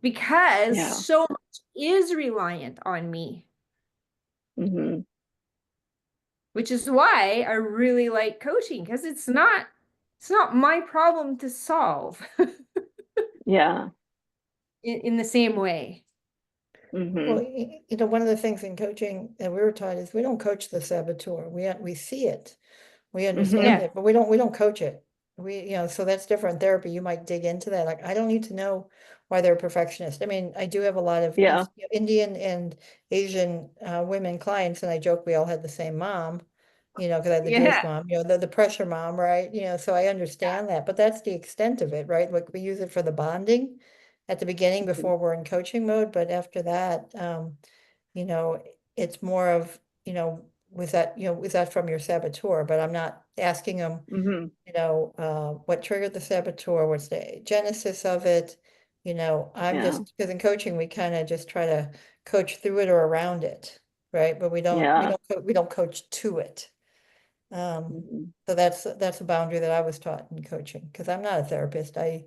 Because Yeah. so much is reliant on me, Mm-hmm. which is why I really like coaching, because it's not my problem to solve Yeah. in the same way. well, Mm-hmm. one of the things in coaching that we were taught is we don't coach the saboteur. We see it, we Mm-hmm. understand Yeah. it, but we don't coach it. So that's different therapy. You might dig into that. Like, I don't need to know why they're a perfectionist. I mean, I do have a lot of Yeah. Indian and Asian women clients, and I joke we all had the same mom, because I had the Jewish Yeah. mom, the pressure mom, right? So I understand that, but that's the extent of it, right? Like, we use it for the bonding at the beginning before we're in coaching mode, but after that, you know, it's more of, was that from your saboteur? But I'm not asking them, Hmm. what triggered the saboteur, what's the genesis of it? I'm Yeah. just, because in coaching, we kind of just try to coach through it or around it, right? But Yeah. we don't coach to it. Hmm. So that's a boundary that I was taught in coaching, because I'm not a therapist. I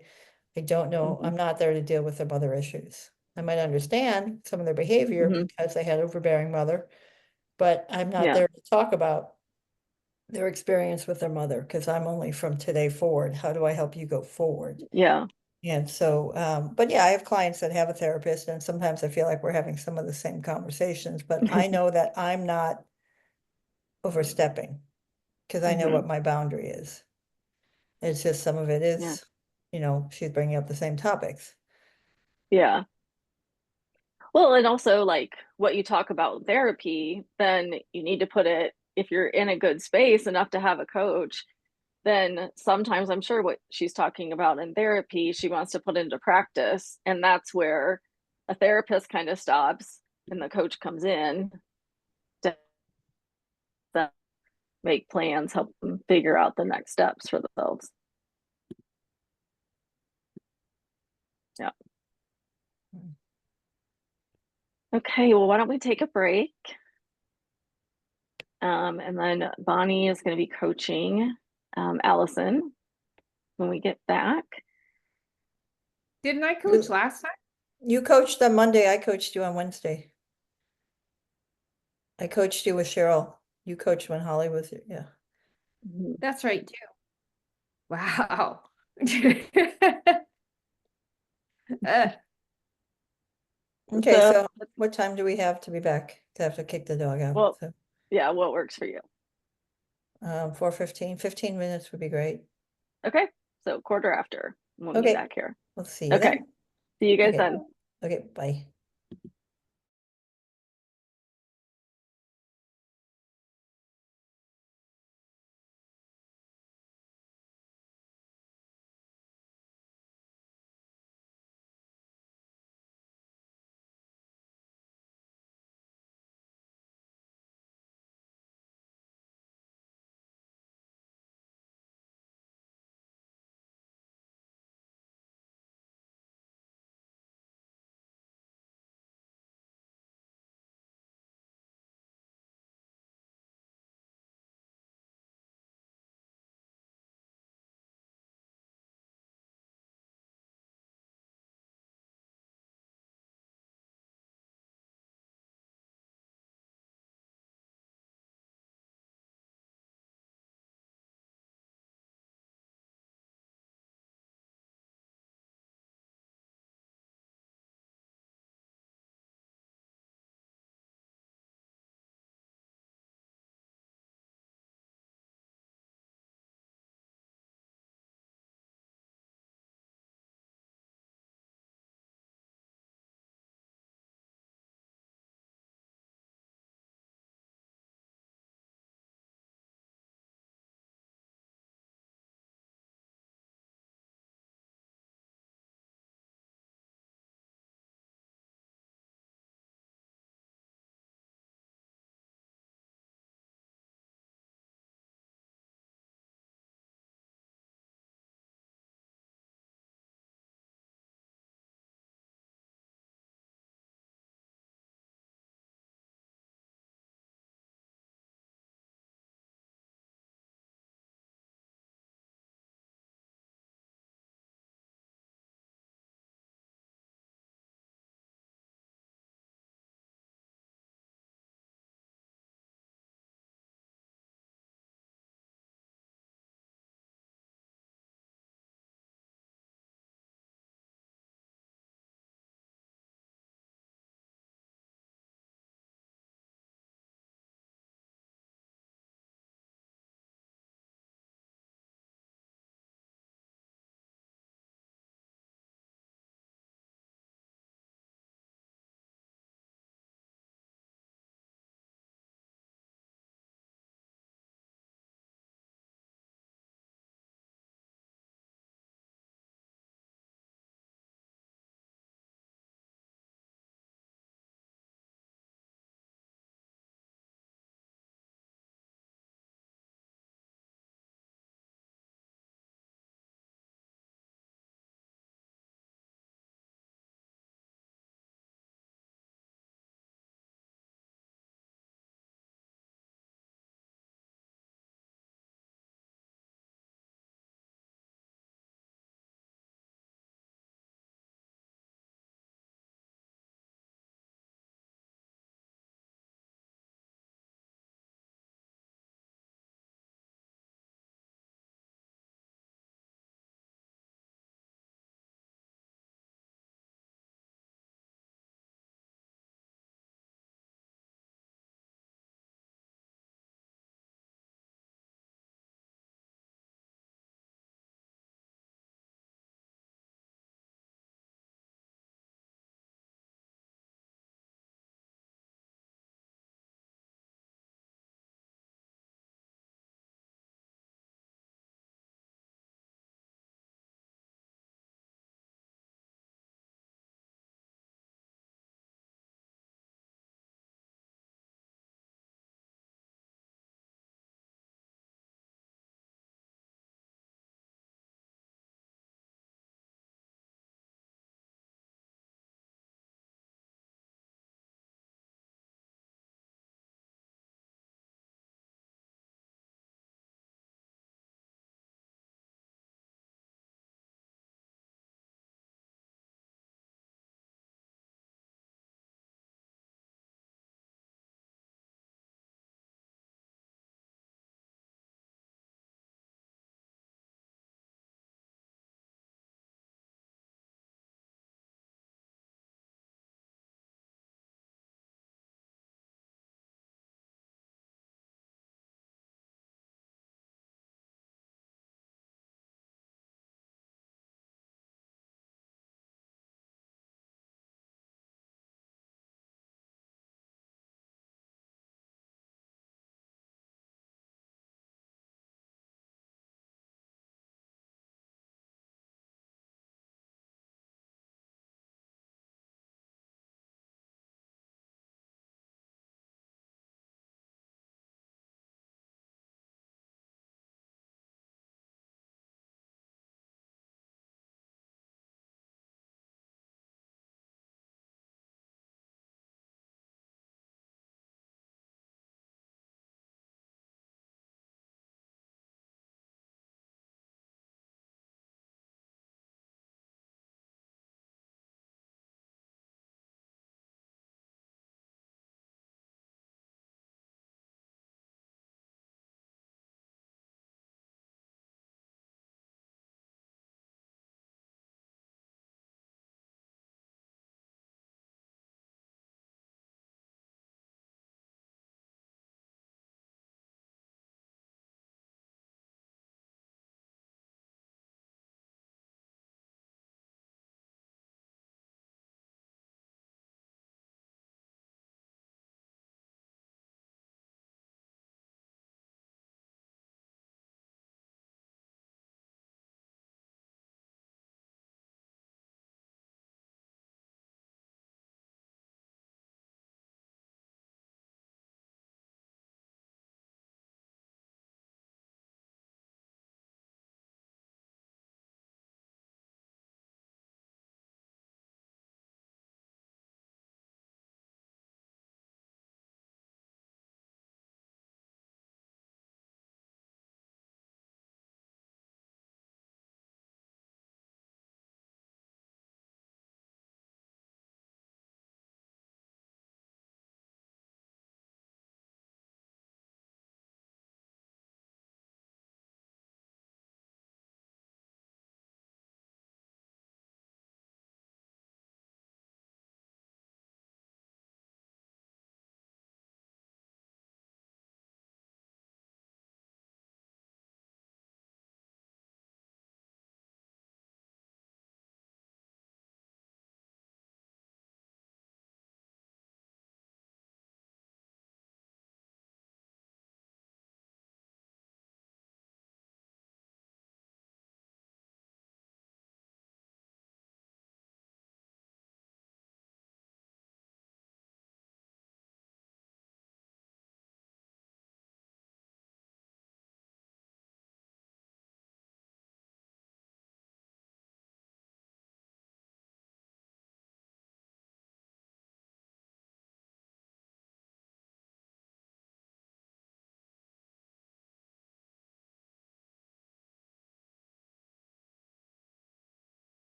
don't know, Hmm. I'm not there to deal with their mother issues. I might understand some of their behavior Hmm. because they had overbearing mother, but I'm not Yeah. there to talk about their experience with their mother, because I'm only from today forward. How do I help you go forward? Yeah. And so, but yeah, I have clients that have a therapist, and sometimes I feel like we're having some of the same conversations, but I know that I'm not overstepping, because I know Hmm. what my boundary is. It's just some of it Yeah. is, she's bringing up the same topics. Yeah. Well, and also like what you talk about in therapy, then you need to put it, if you're in a good space enough to have a coach, then sometimes I'm sure what she's talking about in therapy, she wants to put into practice. And that's where a therapist kind of stops and the coach comes in to make plans, help them figure out the next steps for themselves. Yeah. Mm. Okay, well, why don't we take a break? And then Bonnie is going to be coaching Allison when we get back. Didn't I coach You, last time? you coached on Monday, I coached you on Wednesday. I coached you with Cheryl. You coached when Holly was here, yeah. Mhm. That's right, too. Wow. Uh, Okay, So, so what time do we have to be back? To have to kick the dog out, well, so, yeah, what works for you? 4:15, 15 minutes would be great. Okay, so quarter after, we'll meet Okay, back here. we'll see you Okay, then. see you guys Okay, then. okay, bye.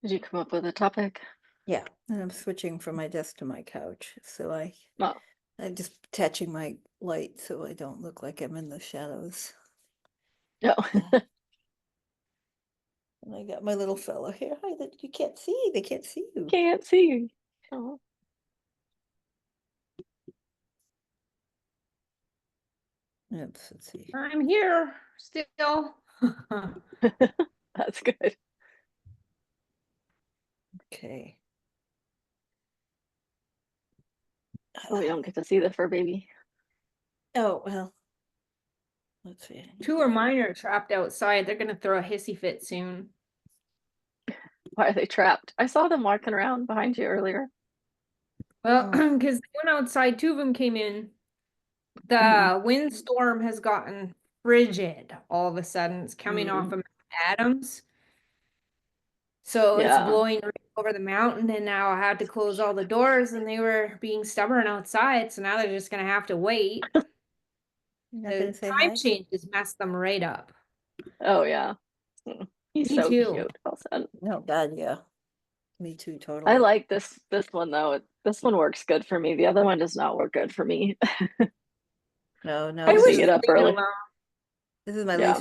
Did you come up with a topic? Yeah, and I'm switching from my desk to my couch, so Oh, I'm just attaching my light so I don't look like I'm in the shadows. no. And I got my little fellow here. Hi, that you can't see. They can't see you. Can't see. Oh, Oops, let's see. I'm here still. that's good. Okay. Oh, we don't get to see the fur baby. Oh, well. Let's see. Two of mine are trapped outside. They're gonna throw a hissy fit soon. Why are they trapped? I saw them walking around behind you earlier. Well, Oh. because they went outside, two of them came in. The Mhm. windstorm has gotten frigid all of a sudden. It's coming off Mm, of Mount Adams. So it's yeah. blowing right over the mountain, and now I had to close all the doors, and they were being stubborn outside. So now they're just gonna have to wait. You're not gonna The say time hi? change has messed them right up. Oh, yeah. He's Me so too. cute. Also, No, God, yeah. Me too, I totally. like this one though. This one works good for me. The other one does not work good for me. No, no, I Helps this me wish is get they'd up leave it early. alone. this is my Yeah.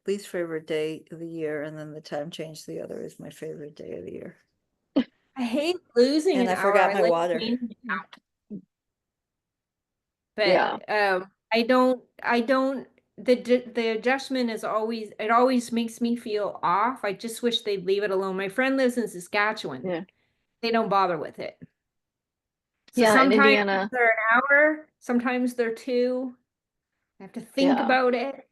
least favorite day of the year, and then the time change the other is my favorite day of the year. I hate losing And an I hour. forgot I my like water. changing out, Yeah. but I don't. The adjustment is always it always makes me feel off. I just wish they'd leave it alone. My friend lives in Saskatchewan. Yeah. They don't bother with it. So Yeah. In sometimes Indiana. they're an hour, sometimes they're two. I have to think Yeah. about it.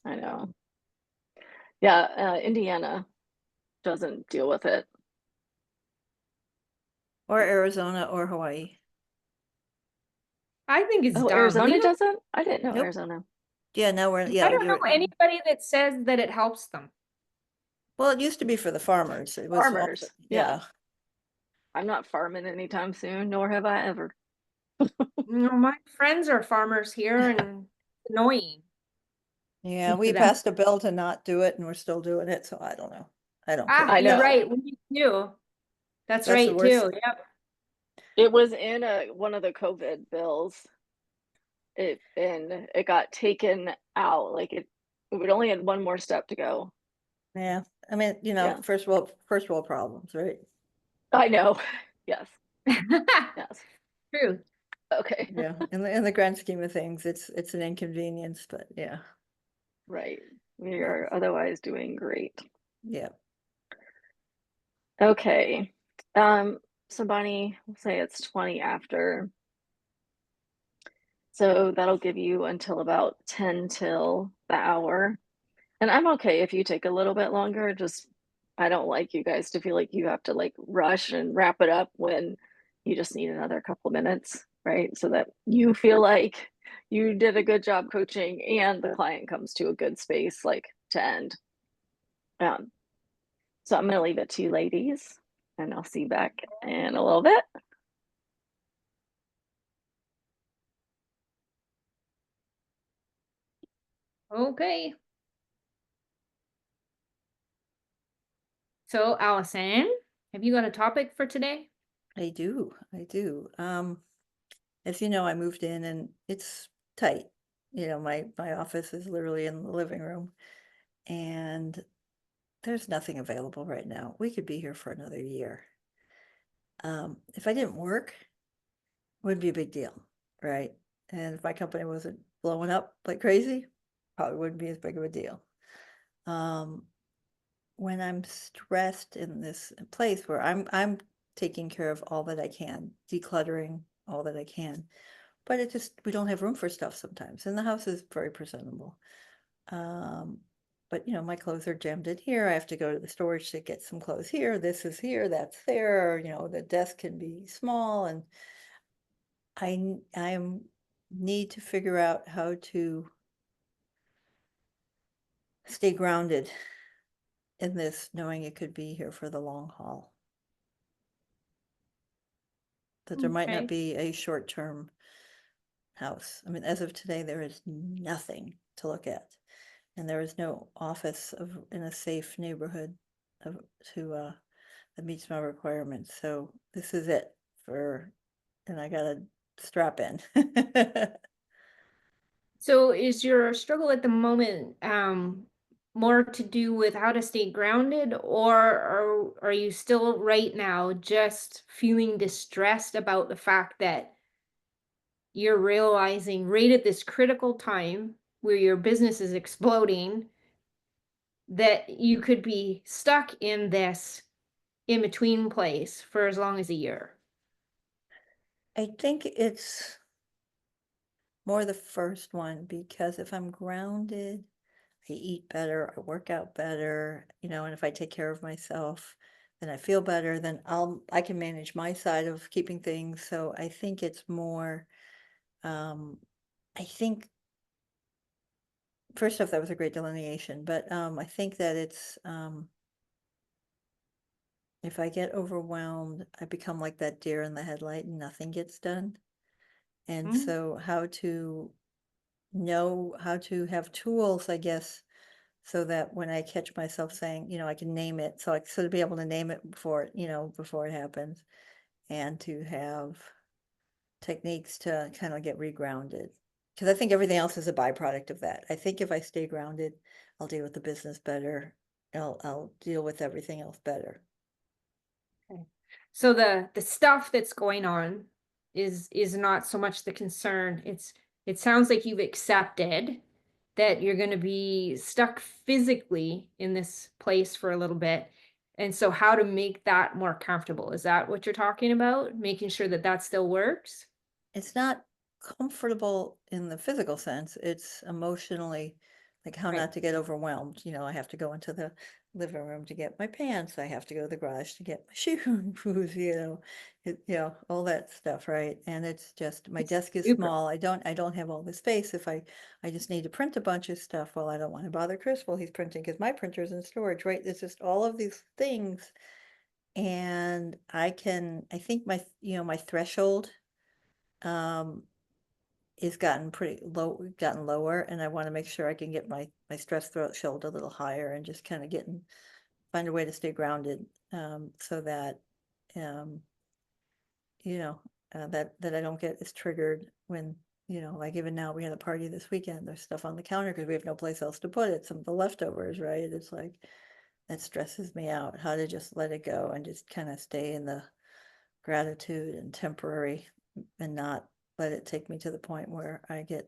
I know. Yeah. Indiana doesn't deal with it. Or Arizona or Hawaii. I think it's Oh, dumb. Arizona Leave it. doesn't? I didn't know Nope. Arizona. Yeah, now we're, I yeah, don't you're, know anybody that says that it helps them. well, it used to be for the farmers. It was also, Farmers. Yeah. yeah. I'm not farming anytime soon, nor have I ever. My friends are farmers here, and it's annoying Yeah, to we them. passed a bill to not do it and we're still doing it, so I don't know. I don't Ah, care. I you're know. right. We do. That's That's the right worst. too. Yep. It was in one of the COVID bills. It got taken out. Like it would only had one more step to go. Yeah, I mean, Yeah. first world problems, right? I know. Yes. Yes. True. Okay. Yeah, in the grand scheme of things, it's an inconvenience, but yeah, Right. We yeah, are otherwise doing great. yeah. Okay. Um, so Bonnie, we'll say it's 20 after. So that'll give you until about 10 till the hour. And I'm okay if you take a little bit longer. Just I don't like you guys to feel like you have to like rush and wrap it up when you just need another couple minutes, right? So that you feel like you did a good job coaching and the client comes to a good space like to end. Um, so I'm gonna leave it to you ladies and I'll see you back in a little bit. Okay. So, Allison, have you got a topic for today? I do, I do. As you know, I moved in and it's tight. My office is literally in the living room, and there's nothing available right now. We could be here for another year. If I didn't work, wouldn't be a big deal, right? And if my company wasn't blowing up like crazy, probably wouldn't be as big of a deal. Um, when I'm stressed in this place where I'm taking care of all that I can, decluttering all that I can, but we don't have room for stuff sometimes, and the house is very presentable. Um, but my clothes are jammed in here. I have to go to the storage to get some clothes here. This is here, that's there. The desk can be small, and I need to figure out how to stay grounded in this, knowing it could be here for the long haul. That there might not Okay. be a short-term house. I mean, as of today, there is nothing to look at, and there is no office in a safe neighborhood to that meets my requirements. So this is it and I gotta strap in. So is your struggle at the moment more to do with how to stay grounded, or are you still right now just feeling distressed about the fact that you're realizing right at this critical time where your business is exploding that you could be stuck in this in between place for as long as a year? I think it's more the first one, because if I'm grounded, I eat better, I work out better, and if I take care of myself, then I feel better, then I can manage my side of keeping things. So I think it's more, um, I think, first off, that was a great delineation, but I think that it's, if I get overwhelmed, I become like that deer in the headlight and nothing gets done. And Mm, so how to know how to have tools, I guess, so that when I catch myself saying, I can name it, so I sort of be able to name it before it happens, and to have techniques to kind of get regrounded. Because I think everything else is a byproduct of that. I think if I stay grounded, I'll deal with the business better. I'll deal with everything else better. okay. So the stuff that's going on is not so much the concern. It sounds like you've accepted that you're going to be stuck physically in this place for a little bit. And so how to make that more comfortable? Is that what you're talking about? Making sure that that still works? It's not comfortable in the physical sense, it's emotionally, like how Right. not to get overwhelmed. I have to go into the living room to get my pants, I have to go to the garage to get my shoes, all that stuff, right? And it's just, my It's desk is super. small, I don't have all the space. If I just need to print a bunch of stuff, well, I don't want to bother Chris while he's printing because my printer's in storage, right? It's just all of these things. And I think my threshold um is gotten lower, and I want to make sure I can get my stress threshold a little higher, and just kind of find a way to stay grounded, so that um you know that I don't get as triggered when, like even now we had a party this weekend, there's stuff on the counter because we have no place else to put it, some of the leftovers, right? It's like that stresses me out, how to just let it go and just kind of stay in the gratitude and temporary, and not let it take me to the point where I get,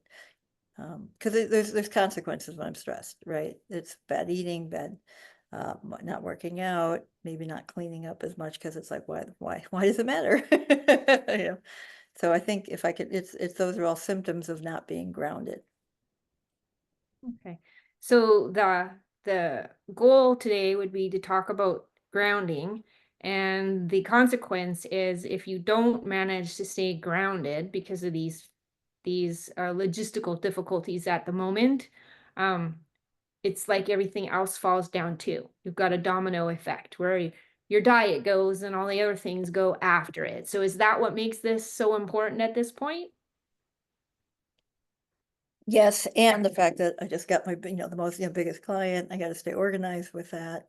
because there's consequences when I'm stressed, right? It's bad eating, bad, not working out, maybe not cleaning up as much, because it's like, why does it matter? You know? So I think if I could, it's those are all symptoms of not being grounded. Okay. So the goal today would be to talk about grounding, and the consequence is if you don't manage to stay grounded because of these logistical difficulties at the moment, um, it's like everything else falls down too. You've got a domino effect where your diet goes and all the other things go after it. So is that what makes this so important at this point? Yes, and the fact that I just got the most, biggest client, I got to stay organized with that.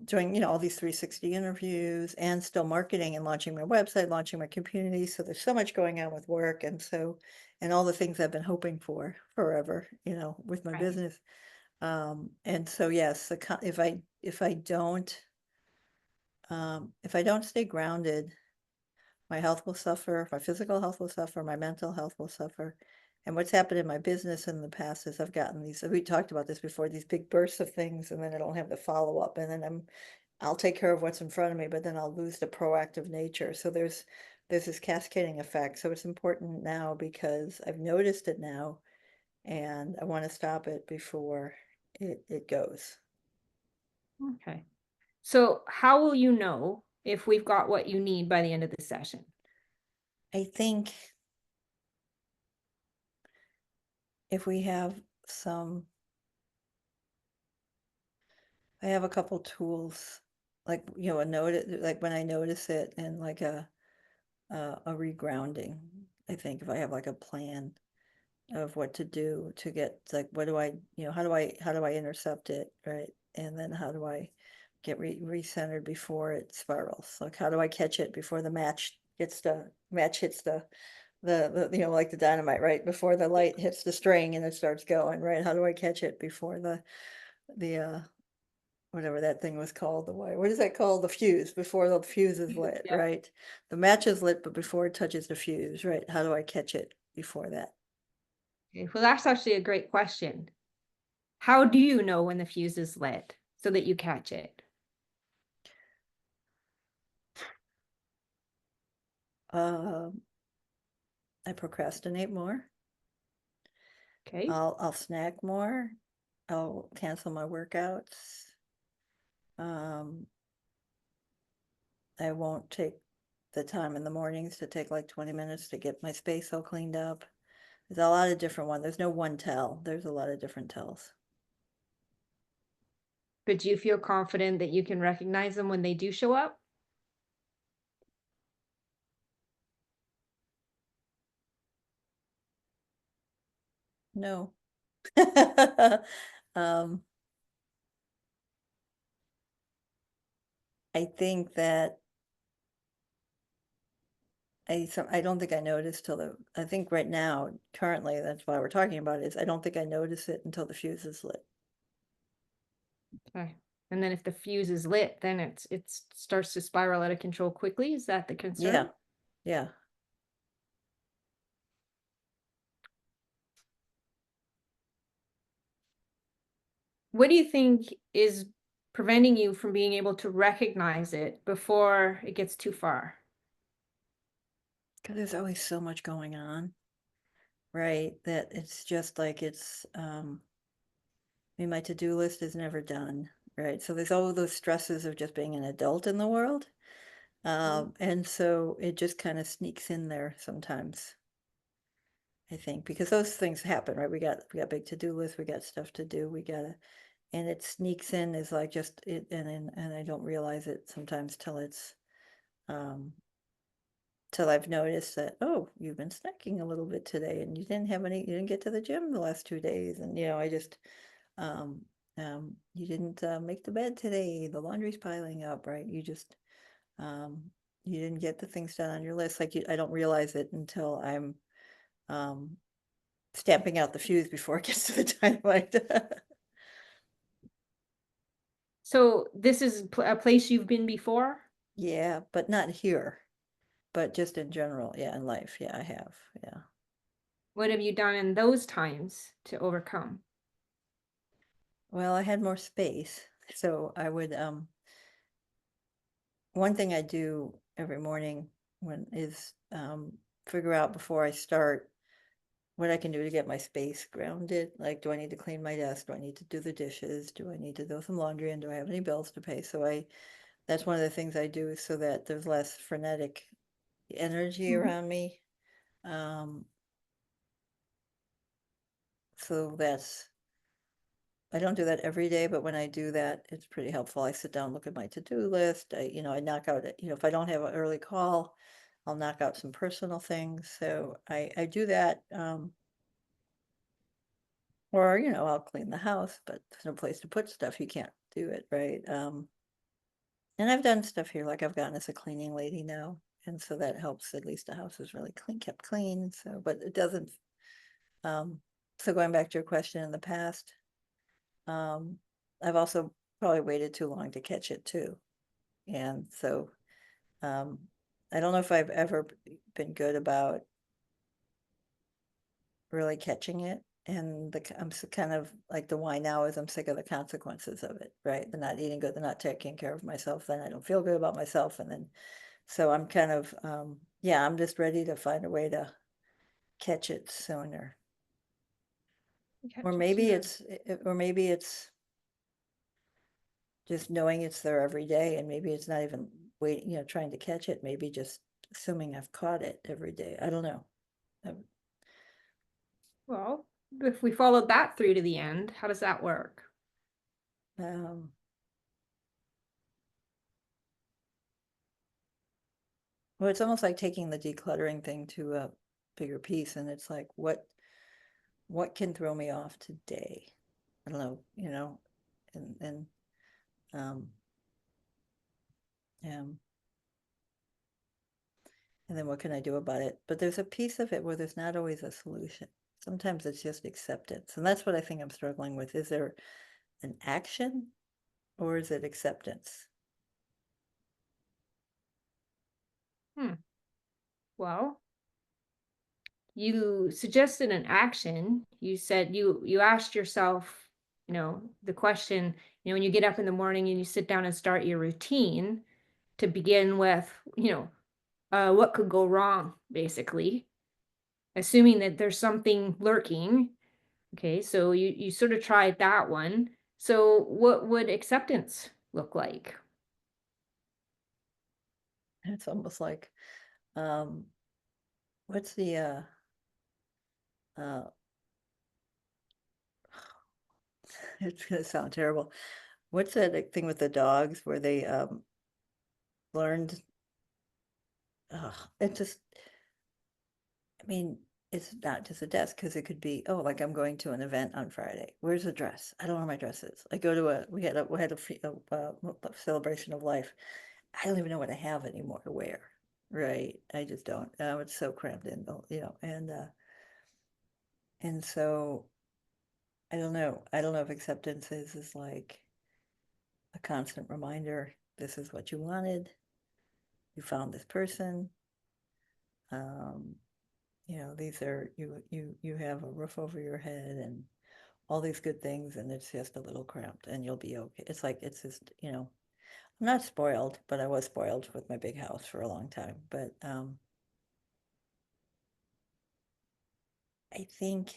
Doing, all these 360 interviews, and still marketing and launching my website, launching my community. So there's so much going on with work, and all the things I've been hoping for forever, with my Right. business. And so yes, if I don't stay grounded, my health will suffer, my physical health will suffer, my mental health will suffer. And what's happened in my business in the past is I've gotten we talked about this before, these big bursts of things, and then I don't have the follow up, and then I'll take care of what's in front of me, but then I'll lose the proactive nature. So there's this cascading effect. So it's important now because I've noticed it now, and I want to stop it before it goes. Okay. So how will you know if we've got what you need by the end of the session? I think if we have some, I have a couple tools, like, a note, like when I notice it, and like a regrounding. I think if I have like a plan of what to do to get, like, what do I, how do I intercept it, right? And then how do I get recentered before it spirals? Like, how do I catch it before the match hits the you know, like the dynamite, right? Before the light hits the string and it starts going, right? How do I catch it before the whatever that thing was called, the wire, what is that called? The fuse, before the fuse is lit, Yeah. right? The match is lit, but before it touches the fuse, right? How do I catch it before that? Okay, well, that's actually a great question. How do you know when the fuse is lit so that you catch it? Um, I procrastinate more. Okay. I'll snack more. I'll cancel my workouts. I won't take the time in the mornings to take like 20 minutes to get my space all cleaned up. There's a lot of different ones. There's no one tell. There's a lot of different tells. But do you feel confident that you can recognize them when they do show up? No. um, I think that I don't think I noticed I think right now, currently, that's why we're talking about it, is I don't think I notice it until the fuse is lit. Okay. And then if the fuse is lit, then it starts to spiral out of control quickly. Is that the concern? Yeah, yeah. What do you think is preventing you from being able to recognize it before it gets too far? Because there's always so much going on, right? That it's just like I mean, my to-do list is never done, right? So there's all of those stresses of just being an adult in the world. And so it just kind of sneaks in there sometimes, I think, because those things happen, right? We got big to-do lists, we got stuff to do, and it sneaks in as like just it, and I don't realize it sometimes um, till I've noticed that, oh, you've been snacking a little bit today, and you didn't get to the gym the last 2 days, and I just, um, you didn't make the bed today, the laundry's piling up, right? Um, you didn't get the things done on your list. Like I don't realize it until I'm um, stamping out the fuse before it gets to the dynamite. So this is a place you've been before? Yeah, but not here, but just in general. Yeah, in life. Yeah, I have. Yeah. What have you done in those times to overcome? Well, I had more space, so I would one thing I do every morning when is figure out before I start what I can do to get my space grounded. Like, do I need to clean my desk? Do I need to do the dishes? Do I need to do some laundry? And do I have any bills to pay? So that's one of the things I do so that there's less frenetic energy around me. Um, so I don't do that every day, but when I do that, it's pretty helpful. I sit down, look at my to-do list. I knock out, if I don't have an early call, I'll knock out some personal things. So I do that. Or, I'll clean the house, but there's no place to put stuff. You can't do it, right? And I've done stuff here, like I've gotten us a cleaning lady now. And so that helps. At least the house is really clean, kept clean. So, but it doesn't, so going back to your question in the past, um, I've also probably waited too long to catch it too. And so, um, I don't know if I've ever been good about really catching it. And I'm kind of like the why now is I'm sick of the consequences of it, right? They're not eating good, they're not taking care of myself, then I don't feel good about myself. And then, so I'm kind of, yeah, I'm just ready to find a way to catch it sooner. Or maybe it's just knowing it's there every day, and maybe it's not even waiting, trying to catch it, maybe just assuming I've caught it every day. I don't know. Well, if we followed that through to the end, how does that work? Um, well, it's almost like taking the decluttering thing to a bigger piece, and it's like, what can throw me off today? I don't know, and um, And then what can I do about it? But there's a piece of it where there's not always a solution. Sometimes it's just acceptance. And that's what I think I'm struggling with. Is there an action or is it acceptance? Well, you suggested an action. You said you asked yourself, the question, when you get up in the morning and you sit down and start your routine to begin with, what could go wrong, basically, assuming that there's something lurking. Okay, so you sort of tried that one. So what would acceptance look like? It's almost like, what's the uh it's gonna sound terrible. What's that thing with the dogs where they learned, it just, I mean, it's not just a desk because it could be, oh, like I'm going to an event on Friday. Where's the dress? I don't know where my dress is. I go to a celebration of life. I don't even know what I have anymore to wear. Right. I just don't. It's so crammed in, and so I don't know. I don't know if acceptance is like a constant reminder. This is what you wanted. You found this person. Um, these are you have a roof over your head and all these good things, and it's just a little cramped, and you'll be okay. It's like it's just I'm not spoiled, but I was spoiled with my big house for a long time. But I think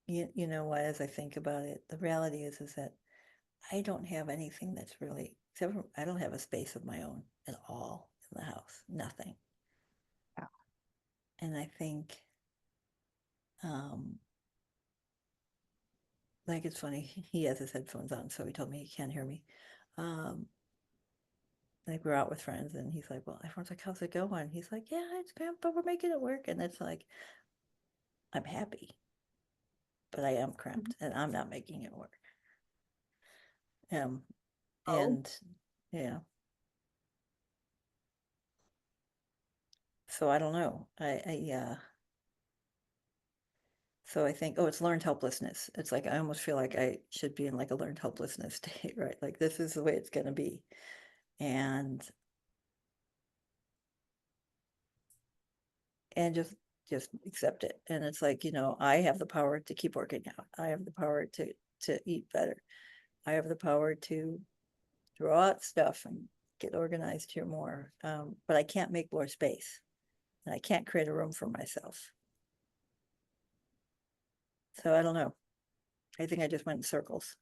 you know what, as I think about it, the reality is that I don't have anything that's really, except for I don't have a space of my own at all in the house. Nothing. Yeah. And I think like it's funny, he has his headphones on, so he told me he can't hear me. Like we're out with friends and he's like, well, everyone's like, how's it going? He's like, yeah, it's good, but we're making it work. And it's like, I'm happy, but I am cramped and I'm not making it work. Oh, And yeah. So I don't know. So I think, oh, it's learned helplessness. It's like I almost feel like I should be in like a learned helplessness state, right? Like this is the way it's gonna be. And just accept it. And it's like, I have the power to keep working out. I have the power to eat better. I have the power to draw out stuff and get organized here more. But I can't make more space. And I can't create a room for myself. So I don't know. I think I just went in circles.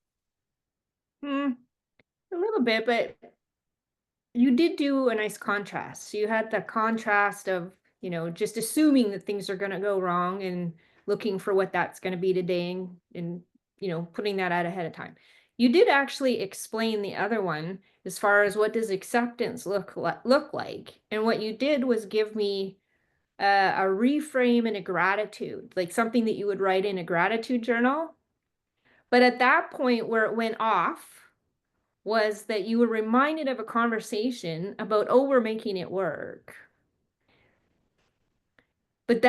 a little bit, but you did do a nice contrast. So you had the contrast of, just assuming that things are going to go wrong and looking for what that's going to be today and, putting that out ahead of time. You did actually explain the other one as far as what does acceptance look like. And what you did was give me a reframe and a gratitude, like something that you would write in a gratitude journal. But at that point where it went off, was that you were reminded of a conversation about, oh, we're making it work. But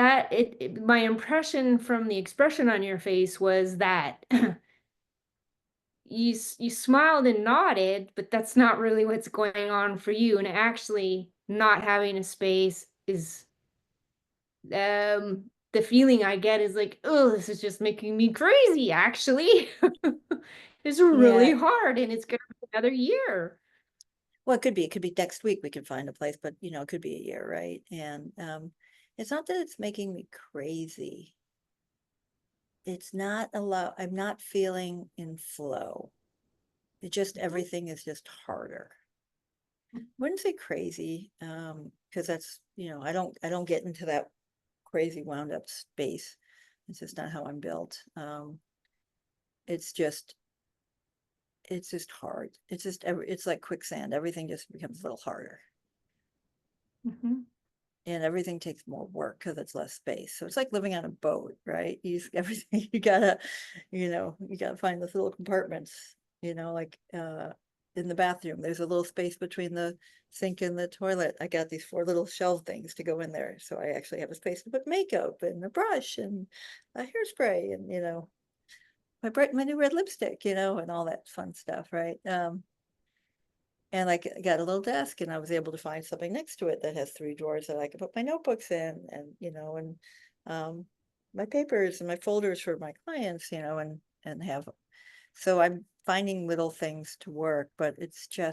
my impression from the expression on your face was that you smiled and nodded, but that's not really what's going on for you. And actually, not having a space is the feeling I get is like, oh, this is just making me crazy. Actually, it's really Yeah. hard, and it's gonna be another year. Well, it could be next week we can find a place, but it could be a year, right? And it's not that it's making me crazy. It's not I'm not feeling in flow. It just everything is just harder. Wouldn't say crazy, because that's, I don't get into that crazy wound up space. It's just not how I'm built. It's just hard. It's like quicksand. Everything just becomes a little harder. Mhm. And everything takes more work because it's less space. So it's like living on a boat, right? Everything you gotta find those little compartments, like in the bathroom, there's a little space between the sink and the toilet. I got these 4 little shelf things to go in there, so I actually have a space to put makeup and a brush and a hairspray and, my new red lipstick, and all that fun stuff, right? And I got a little desk and I was able to find something next to it that has 3 drawers that I can put my notebooks in and um, my papers and my folders for my clients, and have, so I'm finding little things to work, but it's a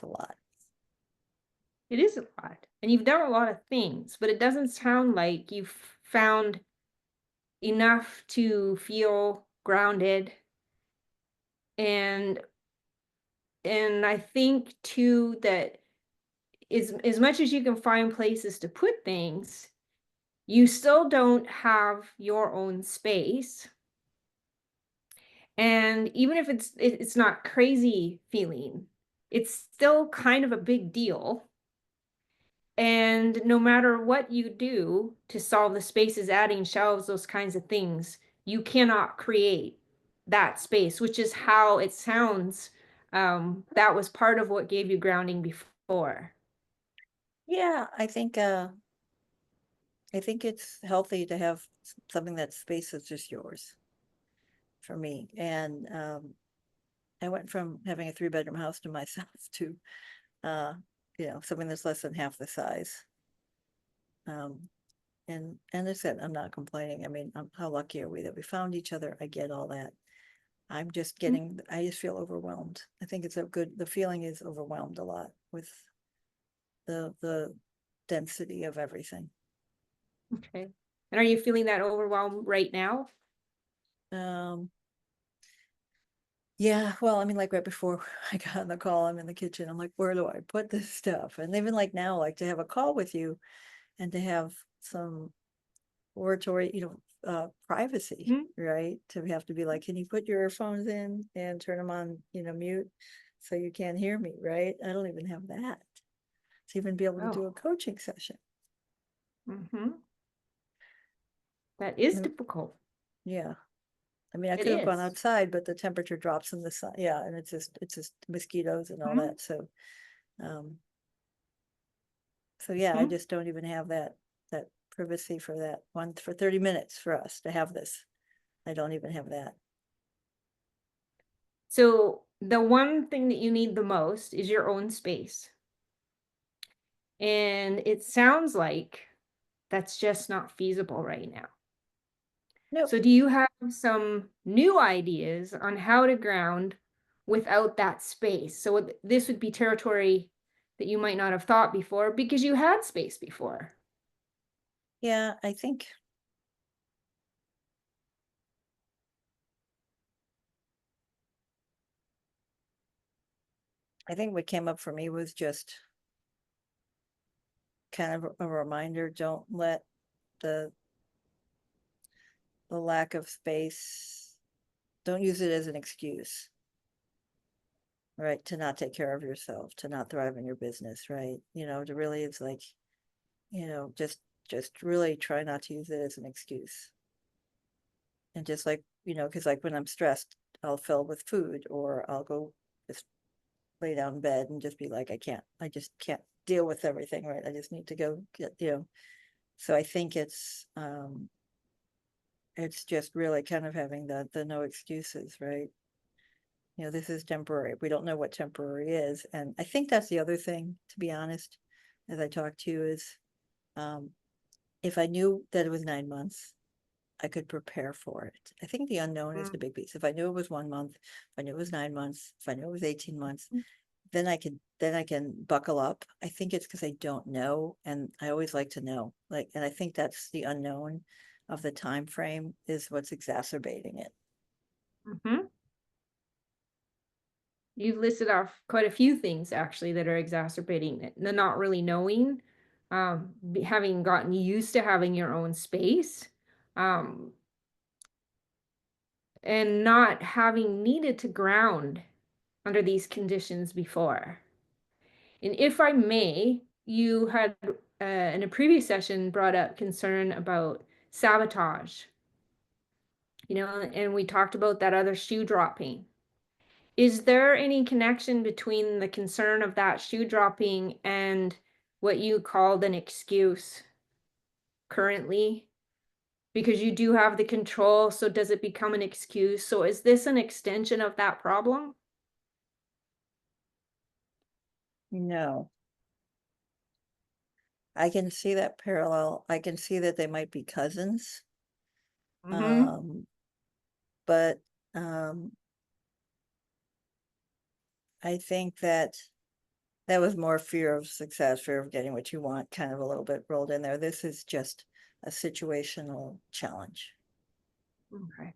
lot. It is a lot. And you've done a lot of things, but it doesn't sound like you've found enough to feel grounded. And I think too that as much as you can find places to put things, you still don't have your own space. And even if it's not crazy feeling, it's still kind of a big deal. And no matter what you do to solve the spaces, adding shelves, those kinds of things, you cannot create that space, which is how it sounds. That was part of what gave you grounding before. Yeah, I think it's healthy to have something that space is just yours for me. And I went from having a 3-bedroom house to myself to uh, something that's less than half the size. Um, and as I said, I'm not complaining. I mean, how lucky are we that we found each other? I get all that. I just feel overwhelmed. I think the feeling is overwhelmed a lot with the density of everything. Okay. And are you feeling that overwhelm right now? Um, yeah, well, I mean, like right before I got on the call, I'm in the kitchen. I'm like, where do I put this stuff? And even like now, like to have a call with you and to have some oratory, privacy, Mhm. right? To have to be like, can you put your earphones in and turn them on, mute so you can't hear me, right? I don't even have that to even be able to do a Oh. coaching session. That is Mm, difficult. yeah. I mean, I It could have gone is. outside, but the temperature drops in the sun. Yeah, and it's just mosquitoes and all Mhm. that. Um, so yeah, I Mhm. just don't even have that privacy for that one for 30 minutes for us to have this. I don't even have that. So the one thing that you need the most is your own space. And it sounds like that's just not feasible right now. Nope. So do you have some new ideas on how to ground without that space? So this would be territory that you might not have thought before because you had space before. Yeah, I think what came up for me was just kind of a reminder, don't let the lack of space, don't use it as an excuse, right? To not take care of yourself, to not thrive in your business, right? To really, it's like, just really try not to use it as an excuse. And just like, because like when I'm stressed, I'll fill with food or I'll go just lay down in bed and just be like, I just can't deal with everything, right? I just need to go get. So I think it's just really kind of having the no excuses, right? This is temporary. We don't know what temporary is. And I think that's the other thing, to be honest, as I talk to you, is um, if I knew that it was 9 months, I could prepare for it. I think the unknown is the Mm. big piece. If I knew it was 1 month, if I knew it was 9 months, if I knew it was 18 months, then I can buckle up. I think it's because I don't know, and I always like to know. And I think that's the unknown of the time frame is what's exacerbating it. Mhm. You've listed off quite a few things actually that are exacerbating it. The not really knowing, having gotten used to having your own space, um, and not having needed to ground under these conditions before. And if I may, you had in a previous session brought up concern about sabotage, and we talked about that other shoe dropping. Is there any connection between the concern of that shoe dropping and what you called an excuse currently? Because you do have the control, so does it become an excuse? So is this an extension of that problem? No. I can see that parallel. I can see that they might be cousins. Mhm. But um, I think that that was more fear of success, fear of getting what you want, kind of a little bit rolled in there. This is just a situational challenge. Okay.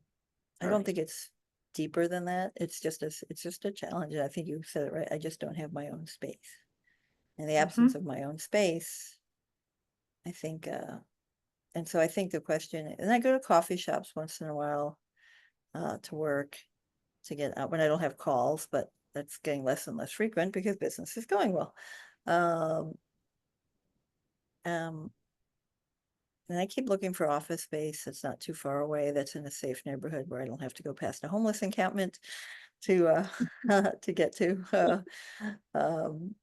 I don't Alright. think it's deeper than that. It's just a challenge. And I think you said it right. I just don't have my own space. In the absence Mhm. of my own space, I think and so I think the question, and I go to coffee shops once in a while to work, to get out when I don't have calls, but that's getting less and less frequent because business is going well. Um, um, and I keep looking for office space that's not too far away, that's in a safe neighborhood where I don't have to go past a homeless encampment to to get to. Um,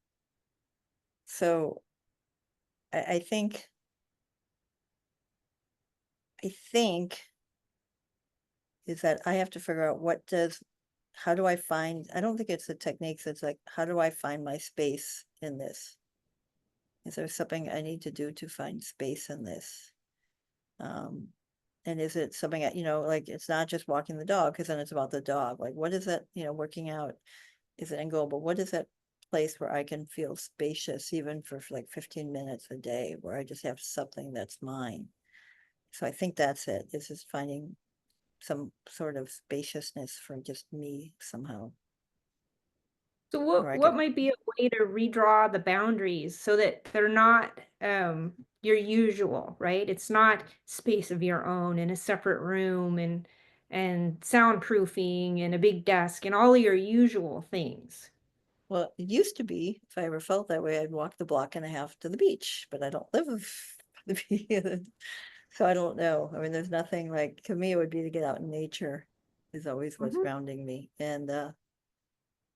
so I think is that I have to figure out how do I find, I don't think it's the techniques, it's like, how do I find my space in this? Is there something I need to do to find space in this? Um, and is it something, like it's not just walking the dog, because then it's about the dog. Like, what is it, working out is an end goal, but what is that place where I can feel spacious, even for like 15 minutes a day, where I just have something that's mine? So I think that's it, is just finding some sort of spaciousness for just me somehow, So where I what could, might be a way to redraw the boundaries so that they're not your usual, right? It's not space of your own in a separate room and soundproofing and a big desk and all your usual things. well, it used to be, if I ever felt that way, I'd walk the block and a half to the beach, but I don't live by the beach. So I don't know. I mean, there's nothing like, to me, it would be to get out in nature is always what's Mhm. grounding me. And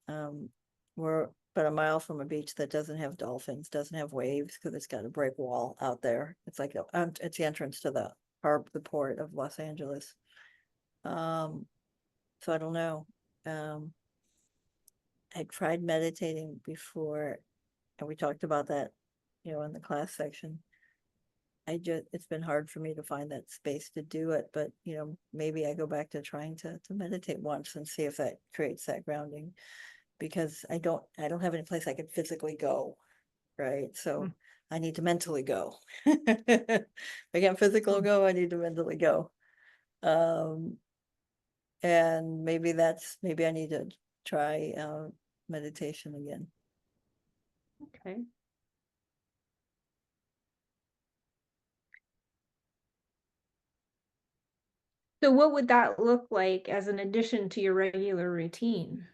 um, we're but a mile from a beach that doesn't have dolphins, doesn't have waves, because it's got a brick wall out there. It's like it's the entrance to the port of Los Angeles. Um, so I don't know. Um, I tried meditating before, and we talked about that, in the class section. It's been hard for me to find that space to do it, but maybe I go back to trying to meditate once and see if that creates that grounding, because I don't have any place I could physically go, right? So I need to mentally go. If I can't physically Mhm. go, I need to mentally go. Um, and maybe I need to try meditation again. Okay. So what would that look like as an addition to your regular routine?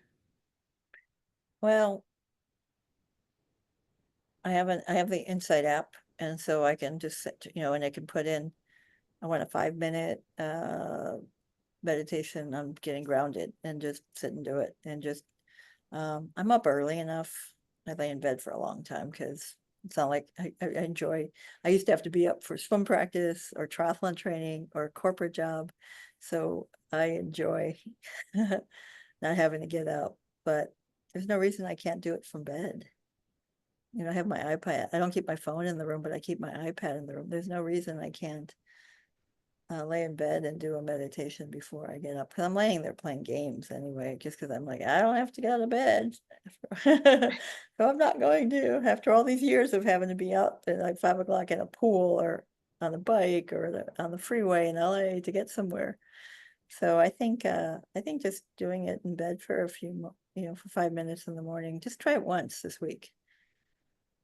Well, I have the Insight app, and so I can just set, and I can put in, I want a 5 minute meditation. I'm getting grounded, and just sit and do it. And just I'm up early enough. I lay in bed for a long time because it's not like I enjoy. I used to have to be up for swim practice or triathlon training or a corporate job, so I enjoy not having to get up. But there's no reason I can't do it from bed. I have my iPad. I don't keep my phone in the room, but I keep my iPad in the room. There's no reason I can't lay in bed and do a meditation before I get up. Because I'm laying there playing games anyway, just because I'm like, I don't have to get out of bed. So I'm not going to, after all these years of having to be up at like 5 o'clock in a pool or on a bike or on the freeway in LA to get somewhere. So I think just doing it in bed for for 5 minutes in the morning, just try it once this week.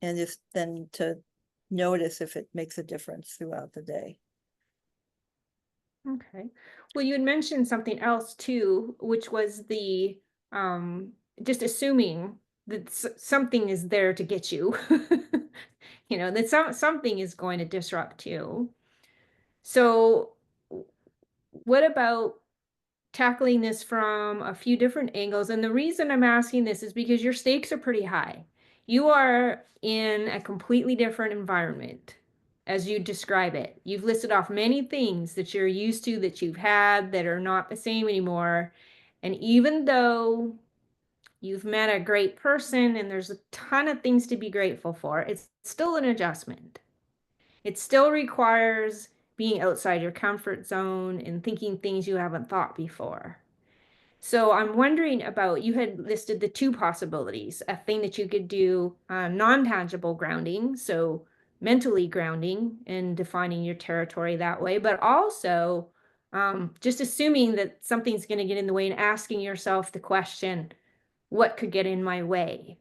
And just then to notice if it makes a difference throughout the day. Okay. Well, you had mentioned something else too, which was the um just assuming that something is there to get you. That something is going to disrupt you. So what about tackling this from a few different angles. And the reason I'm asking this is because your stakes are pretty high. You are in a completely different environment as you describe it. You've listed off many things that you're used to, that you've had, that are not the same anymore. And even though you've met a great person and there's a ton of things to be grateful for, it's still an adjustment. It still requires being outside your comfort zone and thinking things you haven't thought before. So I'm wondering about, you had listed the two possibilities, a thing that you could do, non-tangible grounding, so mentally grounding and defining your territory that way, but also just assuming that something's going to get in the way and asking yourself the question, what could get in my way?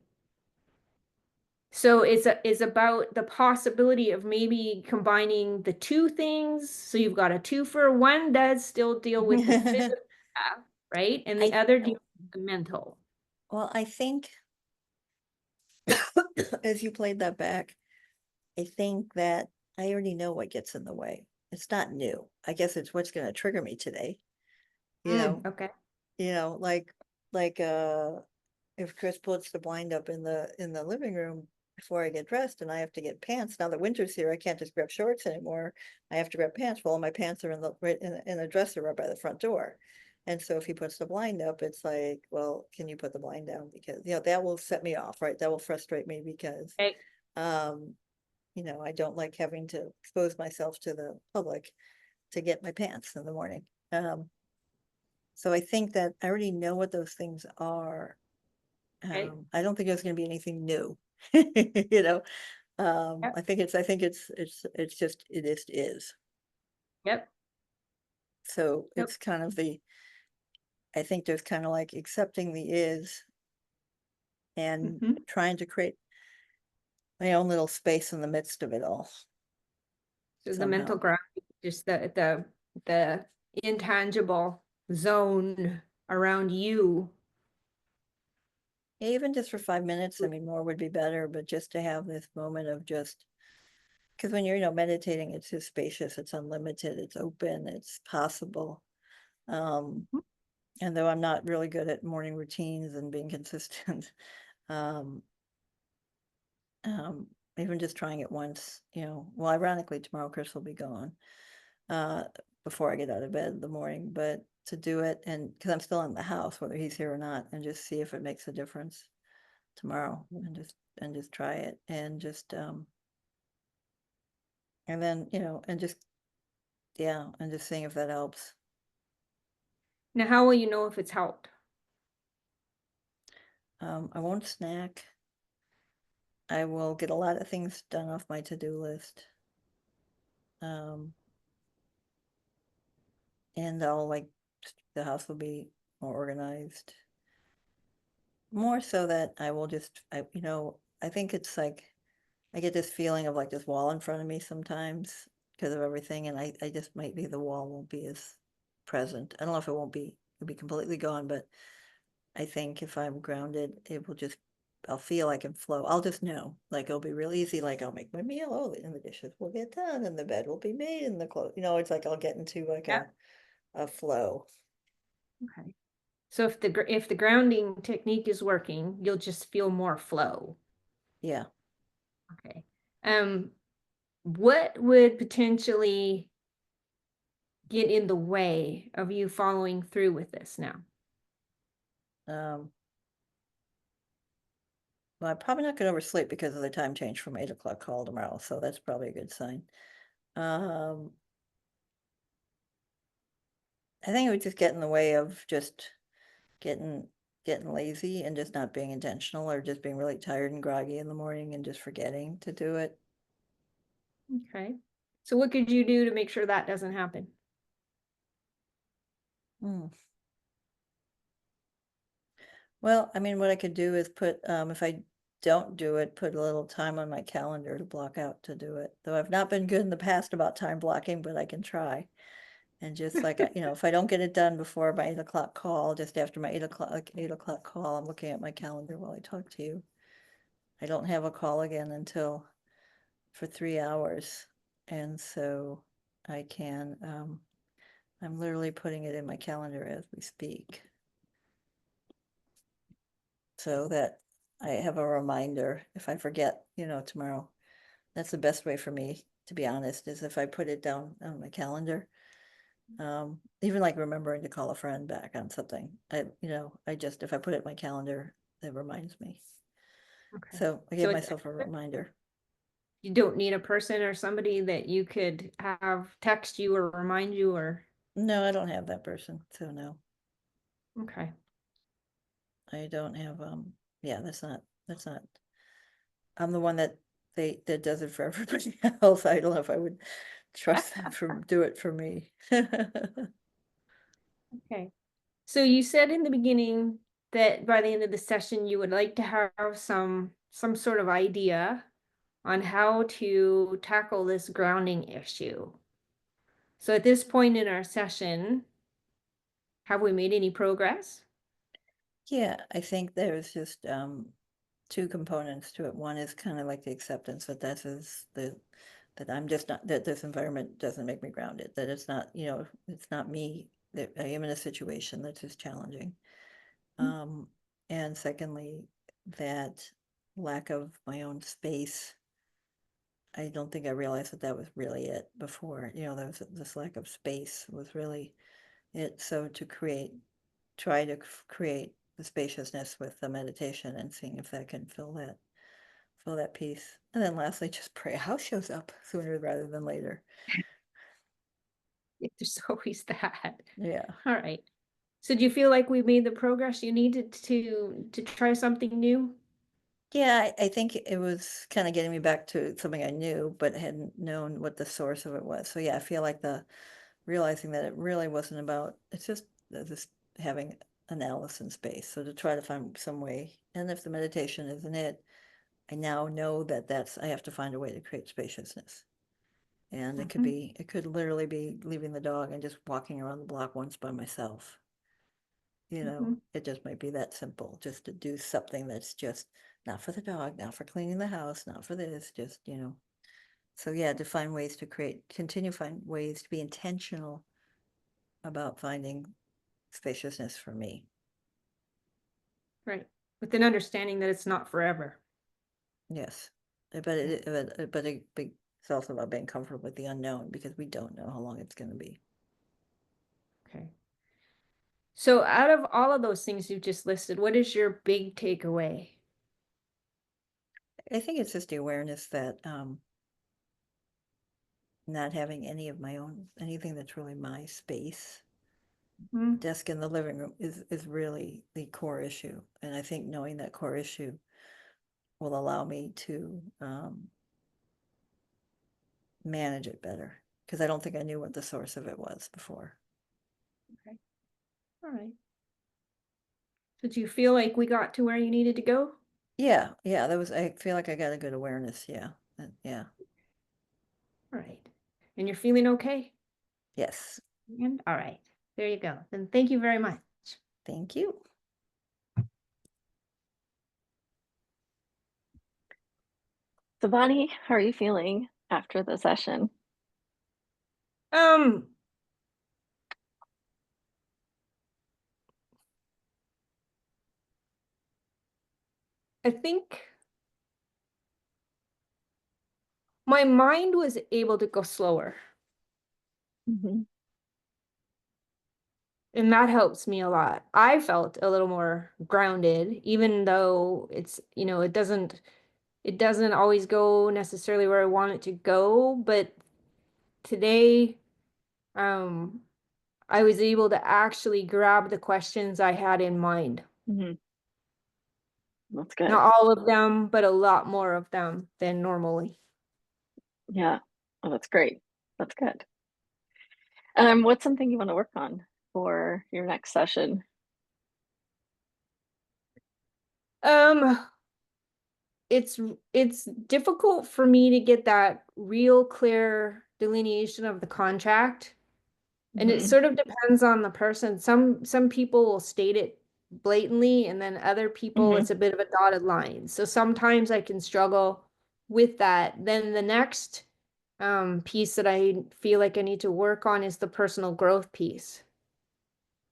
So it's about the possibility of maybe combining the two things. So you've got a two for one does still deal with the physical stuff, right? And the I other deals with the mental. Well, I think as you played that back, I think that I already know what gets in the way. It's not new. I guess it's what's going to trigger me today. You know, Okay. like if Chris puts the blind up in the living room before I get dressed and I have to get pants. Now that winter's here, I can't just grab shorts anymore. I have to grab pants. Well, all my pants are in the dresser right by the front door. And so if he puts the blind up, it's like, well, can you put the blind down? Because, that will set me off, right? That will frustrate me because, Okay. um, I don't like having to expose myself to the public to get my pants in the morning. So I think that I already know what those things are. Okay. I don't think there's gonna be anything new. You know, Yep. it's just, it just is. Yep. So Yep. it's kind of I think there's kind of like accepting the is and Hmm. trying to create my own little space in the midst of it all So the mental somehow. grounding, just the intangible zone around you. Even just for 5 minutes, I mean, more would be better, but just to have this moment of just, because when you're, meditating, it's just spacious, it's unlimited, it's open, it's possible. Mhm. And though I'm not really good at morning routines and being consistent, um, um, even just trying it once, well, ironically, tomorrow Chris will be gone, uh, before I get out of bed in the morning, but to do it, and because I'm still in the house, whether he's here or not, and just see if it makes a difference tomorrow, and just try it, and then, and just seeing if that helps. Now, how will you know if it's helped? I won't snack. I will get a lot of things done off my to-do list. And the house will be more organized. More so that I will just, I think it's like, I get this feeling of like this wall in front of me sometimes because of everything. And I just might be, the wall won't be as present. I don't know if it'll be completely gone, but I think if I'm grounded, I'll feel I can flow. I'll just know, like, it'll be real easy. Like, I'll make my meal, and the dishes will get done, and the bed will be made, and the clothes, it's like I'll get into like Yep. a flow. Okay. So if the grounding technique is working, you'll just feel more flow. Yeah. Okay. Um, what would potentially get in the way of you following through with this now? Well, I'm probably not gonna oversleep because of the time change from 8 o'clock call tomorrow, so that's probably a good sign. Um, I think it would just get in the way of just getting getting lazy and just not being intentional, or just being really tired and groggy in the morning and just forgetting to do it. Okay. So what could you do to make sure that doesn't happen? Hmm. Well, I mean, what I could do is put, if I don't do it, put a little time on my calendar to block out to do it. Though I've not been good in the past about time blocking, but I can try. And just like, if I don't get it done before my 8 o'clock call, just after my 8 o'clock call, I'm looking at my calendar while I talk to you. I don't have a call again until for 3 hours. And so I can, I'm literally putting it in my calendar as we speak. So that I have a reminder if I forget, tomorrow. That's the best way for me, to be honest, is if I put it down on my calendar. Even like remembering to call a friend back on something. If I put it in my calendar, it reminds me. Okay. So I give So myself a reminder. you don't need a person or somebody that you could have text you or remind you or, No, I don't have that person, so no, okay. I don't have, yeah, that's not, I'm the one that does it for everybody else. I don't know if I would trust them to do it for me. Okay. So you said in the beginning that by the end of the session, you would like to have some sort of idea on how to tackle this grounding issue. So at this point in our session, have we made any progress? Yeah, I think there's just two components to it. One is kind of like the acceptance that that I'm just not, that this environment doesn't make me grounded, that it's not, it's not me, that I am in a situation that's just challenging. And secondly, that lack of my own space. I don't think I realized that was really it before. There was this lack of space was really it. So to try to create the spaciousness with the meditation and seeing if that can fill that piece. And then lastly, just pray a house shows up sooner rather than later. There's always that. Yeah. All right. So do you feel like we made the progress you needed to try something new? Yeah, I think it was kind of getting me back to something I knew, but hadn't known what the source of it was. So yeah, I feel like realizing that it really wasn't about, it's just this having an Alice in space. So to try to find some way, and if the meditation isn't it, I now know that I have to find a way to create spaciousness. And it could literally be leaving the dog and just walking around the block once by myself. It just might be that simple, just to do something that's just not for the dog, not for cleaning the house, not for this, just, So yeah, to find ways to find ways to be intentional about finding spaciousness for me. Right. With an understanding that it's not forever. Yes. It's also about being comfortable with the unknown because we don't know how long it's going to be. Okay. So out of all of those things you just listed, what is your big takeaway? I think it's just the awareness that not having anything that's really my space. Desk in the living room is really the core issue. And I think knowing that core issue will allow me to manage it better because I don't think I knew what the source of it was before. Okay. All right. So do you feel like we got to where you needed to go? Yeah, I feel like I got a good awareness. Yeah. Yeah. All right. And you're feeling okay? Yes. And all right. There you go. Then thank you very much. Thank you. So Bonnie, how are you feeling after the session? Um, I think my mind was able to go slower. Mm-hmm. And that helps me a lot. I felt a little more grounded, even though it doesn't always go necessarily where I want it to go, but today, um, I was able to actually grab the questions I had in mind. Mm-hmm. That's good. Not all of them, but a lot more of them than normally. Yeah. Oh, that's great. That's good. What's something you want to work on for your next session? Um, it's difficult for me to get that real clear delineation of the contract. And it Mm-hmm. sort of depends on the person. Some people will state it blatantly, and then other people Mm-hmm. it's a bit of a dotted line. So sometimes I can struggle with that. Then the next piece that I feel like I need to work on is the personal growth piece,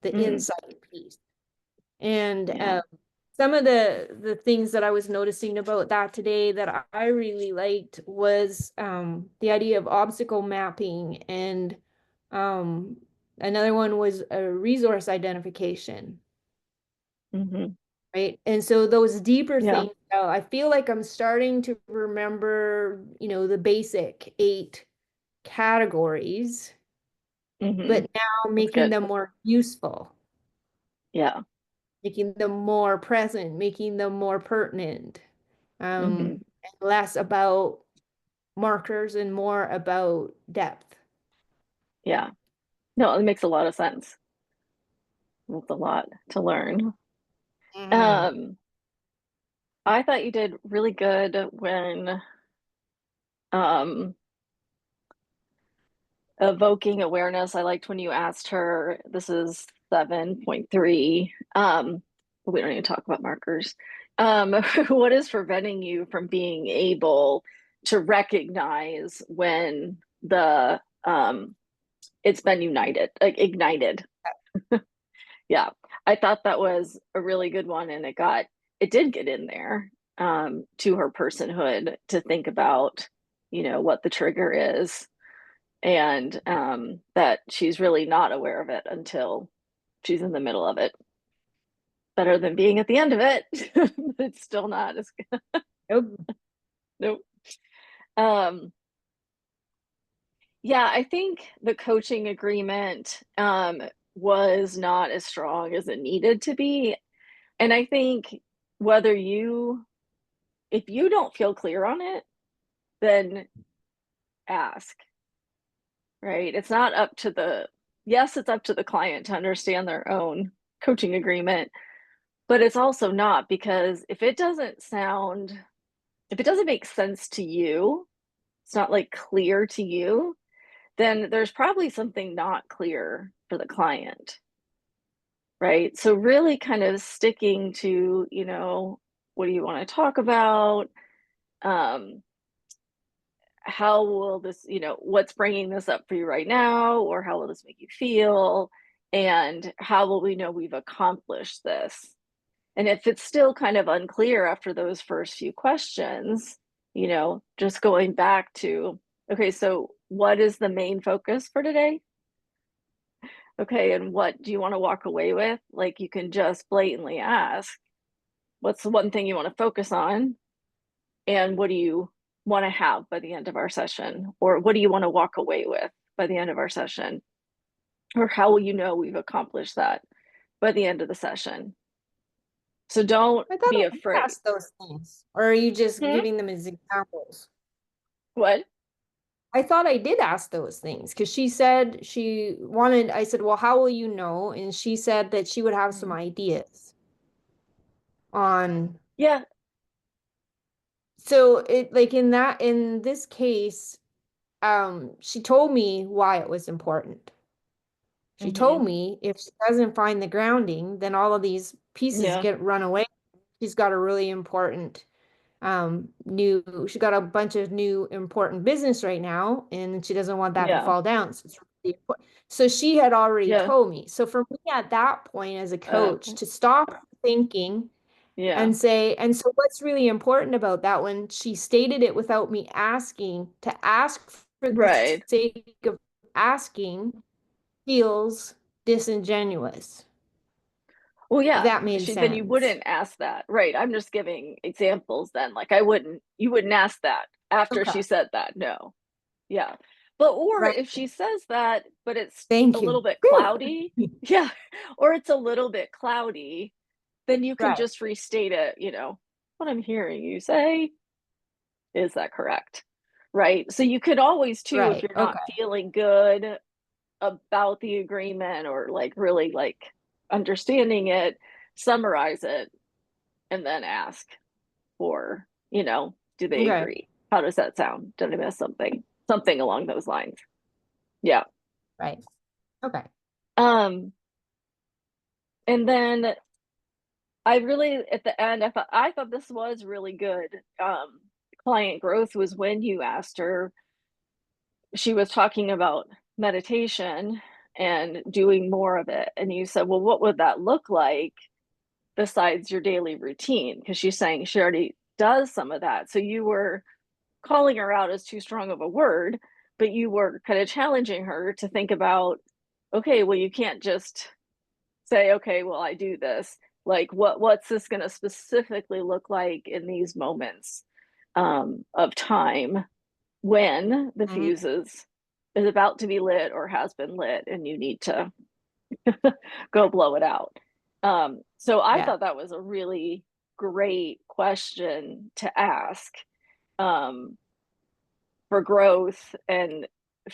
the Mm, insight piece. And yeah. some of the things that I was noticing about that today that I really liked was the idea of obstacle mapping, and um, another one was a resource identification, Hmm. right? And so those deeper Yeah. things, I feel like I'm starting to remember, the basic 8 categories, Hmm. but now That's making good. them more useful, Yeah. making them more present, making them more pertinent, Hmm. and less about markers and more about depth. Yeah. No, it makes a lot of sense. That's a lot to learn. Mm. Um, I thought you did really good when um evoking awareness. I liked when you asked her, this is 7.3. We don't even talk about markers. What is preventing you from being able to recognize when the it's been united, like ignited? Yeah. I thought that was a really good one, and it did get in there to her personhood to think about, what the trigger is, and that she's really not aware of it until she's in the middle of it. Better than being at the end of it. It's still not as good. Nope. Nope. Um, yeah, I think the coaching agreement was not as strong as it needed to be. And I think whether if you don't feel clear on it, then ask, right? It's not up to yes, it's up to the client to understand their own coaching agreement, but it's also not, because if it doesn't make sense to you, it's not like clear to you, then there's probably something not clear for the client, right? So really kind of sticking to, what do you want to talk about? Um, how will this, what's bringing this up for you right now, or how will this make you feel? And how will we know we've accomplished this? And if it's still kind of unclear after those first few questions, just going back to, okay, so what is the main focus for today? Okay, and what do you want to walk away with? Like, you can just blatantly ask, what's the one thing you want to focus on? And what do you want to have by the end of our session? Or what do you want to walk away with by the end of our session? Or how will you know we've accomplished that by the end of the session? So don't I thought be I did afraid. ask those things. Or are you just Hmm? giving them as examples? What? I thought I did ask those things because she said she wanted, I said, well, how will you know? And she said that she would have some Hmm. ideas on. Yeah. So it, like, in this case, she told me why it was important. She told Hmm. me if she doesn't find the grounding, then all of these pieces Yeah. get run away. She's got a really important she got a bunch of new important business right now, and she doesn't want that to Yeah. fall down. So it's really important. So she had already Yeah. told me. So for me at that point as a coach Okay. to stop thinking Yeah. and say, and so what's really important about that when she stated it without me asking, to ask for the Right. sake of asking feels disingenuous, Well, if yeah. that made Then you sense. wouldn't ask that. Right. I'm just giving examples then. Like, you wouldn't ask that after Okay. she said that. No. Yeah. But, or Right. if she says that, but it's a Thank little you. bit Whew. cloudy, yeah, or it's a little bit cloudy, then you can Right. just restate it, what I'm hearing you say, is that correct? Right. So you could always, too, if Right. you're not Okay. feeling good about the agreement, or like really like understanding it, summarize it and then ask for, do they Okay. agree? How does that sound? Did I miss something? Something along those lines. Yeah. Right. Okay. Um, and then I really, at the end, I thought this was really good. Client growth was when you asked her, she was talking about meditation and doing more of it. And you said, well, what would that look like besides your daily routine? Because she's saying she already does some of that. So you were calling her out as too strong of a word, but you were kind of challenging her to think about, okay, well, you can't just say, okay, well, I do this. Like, what's this going to specifically look like in these moments of time when the Mhm. fuse is about to be lit or has been lit, and you need to go blow it out. So I Yeah. thought that was a really great question to ask, um, for growth and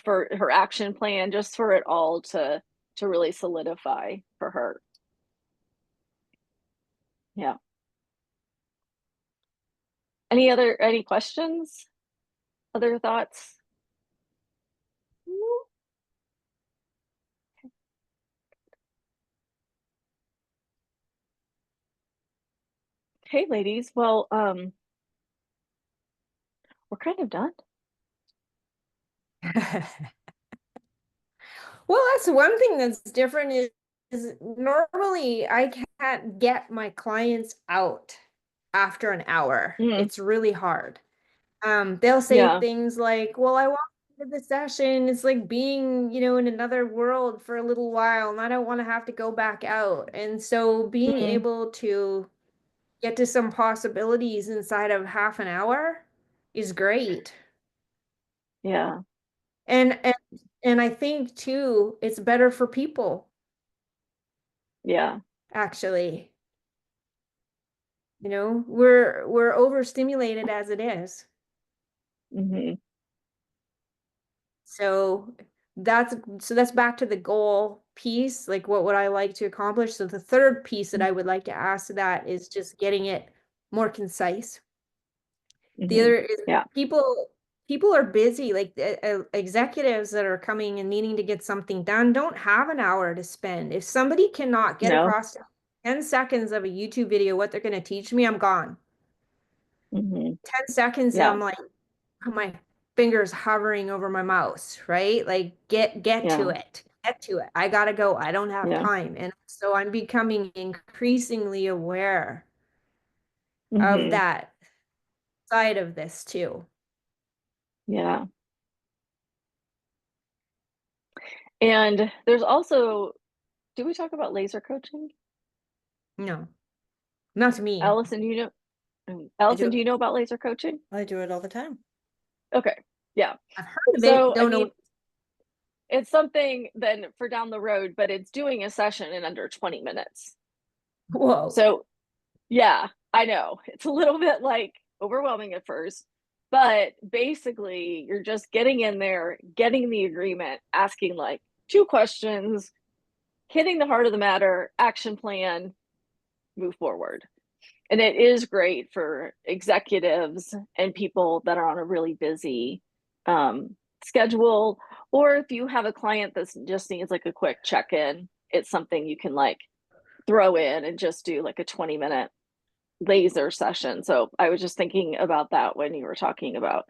for her action plan, just for it all to really solidify for her. Yeah. Any questions? Other thoughts? Hey, ladies. Well, we're kind of done. Well, that's one thing that's different is normally I can't get my clients out after an hour. Mm, It's really hard. They'll say yeah. things like, well, I walked into the session. It's like being, in another world for a little while, and I don't want to have to go back out. And so being Mm, able to get to some possibilities inside of half an hour is great. yeah. And and and I think too, it's better for people, Yeah. actually. We're overstimulated as it is. Hmm. So that's back to the goal piece, like what would I like to accomplish? So the third piece that I would like to ask to that is just getting it more concise. The Hmm. other is Yeah. people are busy, like executives that are coming and needing to get something done don't have an hour to spend. If somebody cannot get No. across 10 seconds of a YouTube video what they're going to teach me, I'm gone. Hmm. 10 seconds and Yeah. I'm like my fingers hovering over my mouse, right? Like get to Yeah. it. Get to it. I gotta go. I don't have Yeah. time. And so I'm becoming increasingly aware of Hmm. that side of this too. Yeah. And there's also, do we talk about laser coaching? No, not to me. Allison, I do Allison, it, do you know about laser coaching? I do it all the time. Okay. Yeah. I've heard of it, So, I don't mean, know. it's something then for down the road, but it's doing a session in under 20 minutes. Whoa. So, yeah, I know. It's a little bit like overwhelming at first, but basically, you're just getting in there, getting the agreement, asking like two questions, hitting the heart of the matter, action plan, move forward. And it is great for executives and people that are on a really busy schedule, or if you have a client that just needs like a quick check-in, it's something you can like throw in and just do like a 20-minute laser session. So I was just thinking about that when you were talking about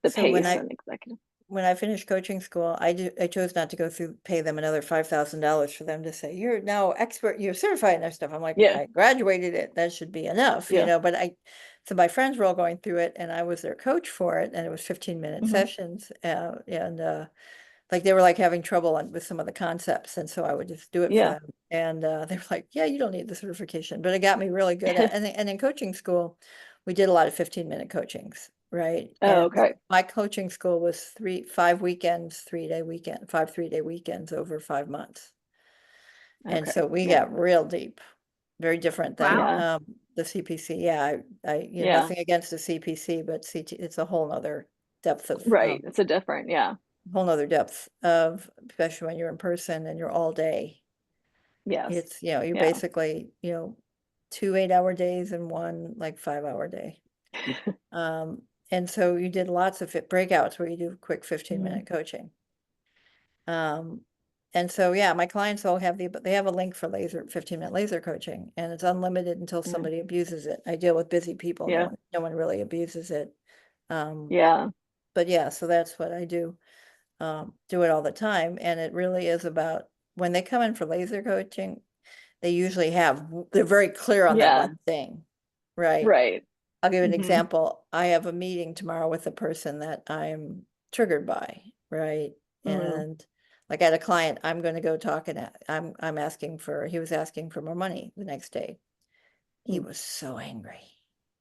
the So when pace I and executive. when I finished coaching school, I chose not to go through, pay them another $5,000 for them to say, you're now expert, you're certified in their stuff. I'm like, Yeah. I graduated it, that should be enough, Yeah. but so my friends were all going through it and I was their coach for it, and it was 15-minute Hmm. sessions. And like they were like having trouble with some of the concepts, and so I would just do it for Yeah. them. And they were like, yeah, you don't need the certification, but it got me really good at, and in coaching school, we did a lot of 15-minute coachings, right? Oh, And okay. my coaching school was 5 weekends, 3-day weekends over 5 months. And Okay. so we Yeah. got real deep, very different than Wow. Yeah. the CPC. Yeah, Yeah. nothing against the CPC, but CT, it's a whole nother depth of Right. It's a different, yeah. whole nother depth of, especially when you're in person and you're all day. Yes. It's, you're Yeah. basically, 2 8-hour days and one like 5-hour day. Um, and so you did lots of breakouts where you do quick 15-minute coaching. And so, yeah, my clients all have they have a link for 15-minute laser coaching, and it's unlimited until Yeah. somebody abuses it. I deal with busy people. Yeah. No one really abuses it. Um, Yeah. but yeah, so that's what I do. do it all the time. And it really is about when they come in for laser coaching, they usually they're very clear on that Yeah. one thing, right? Right. I'll give you an Mhm. example. I have a meeting tomorrow with a person that I'm triggered by, right? Mm. And like I had a client, I'm going to go talk and I'm asking he was asking for more money the next day. He Mm. was so angry.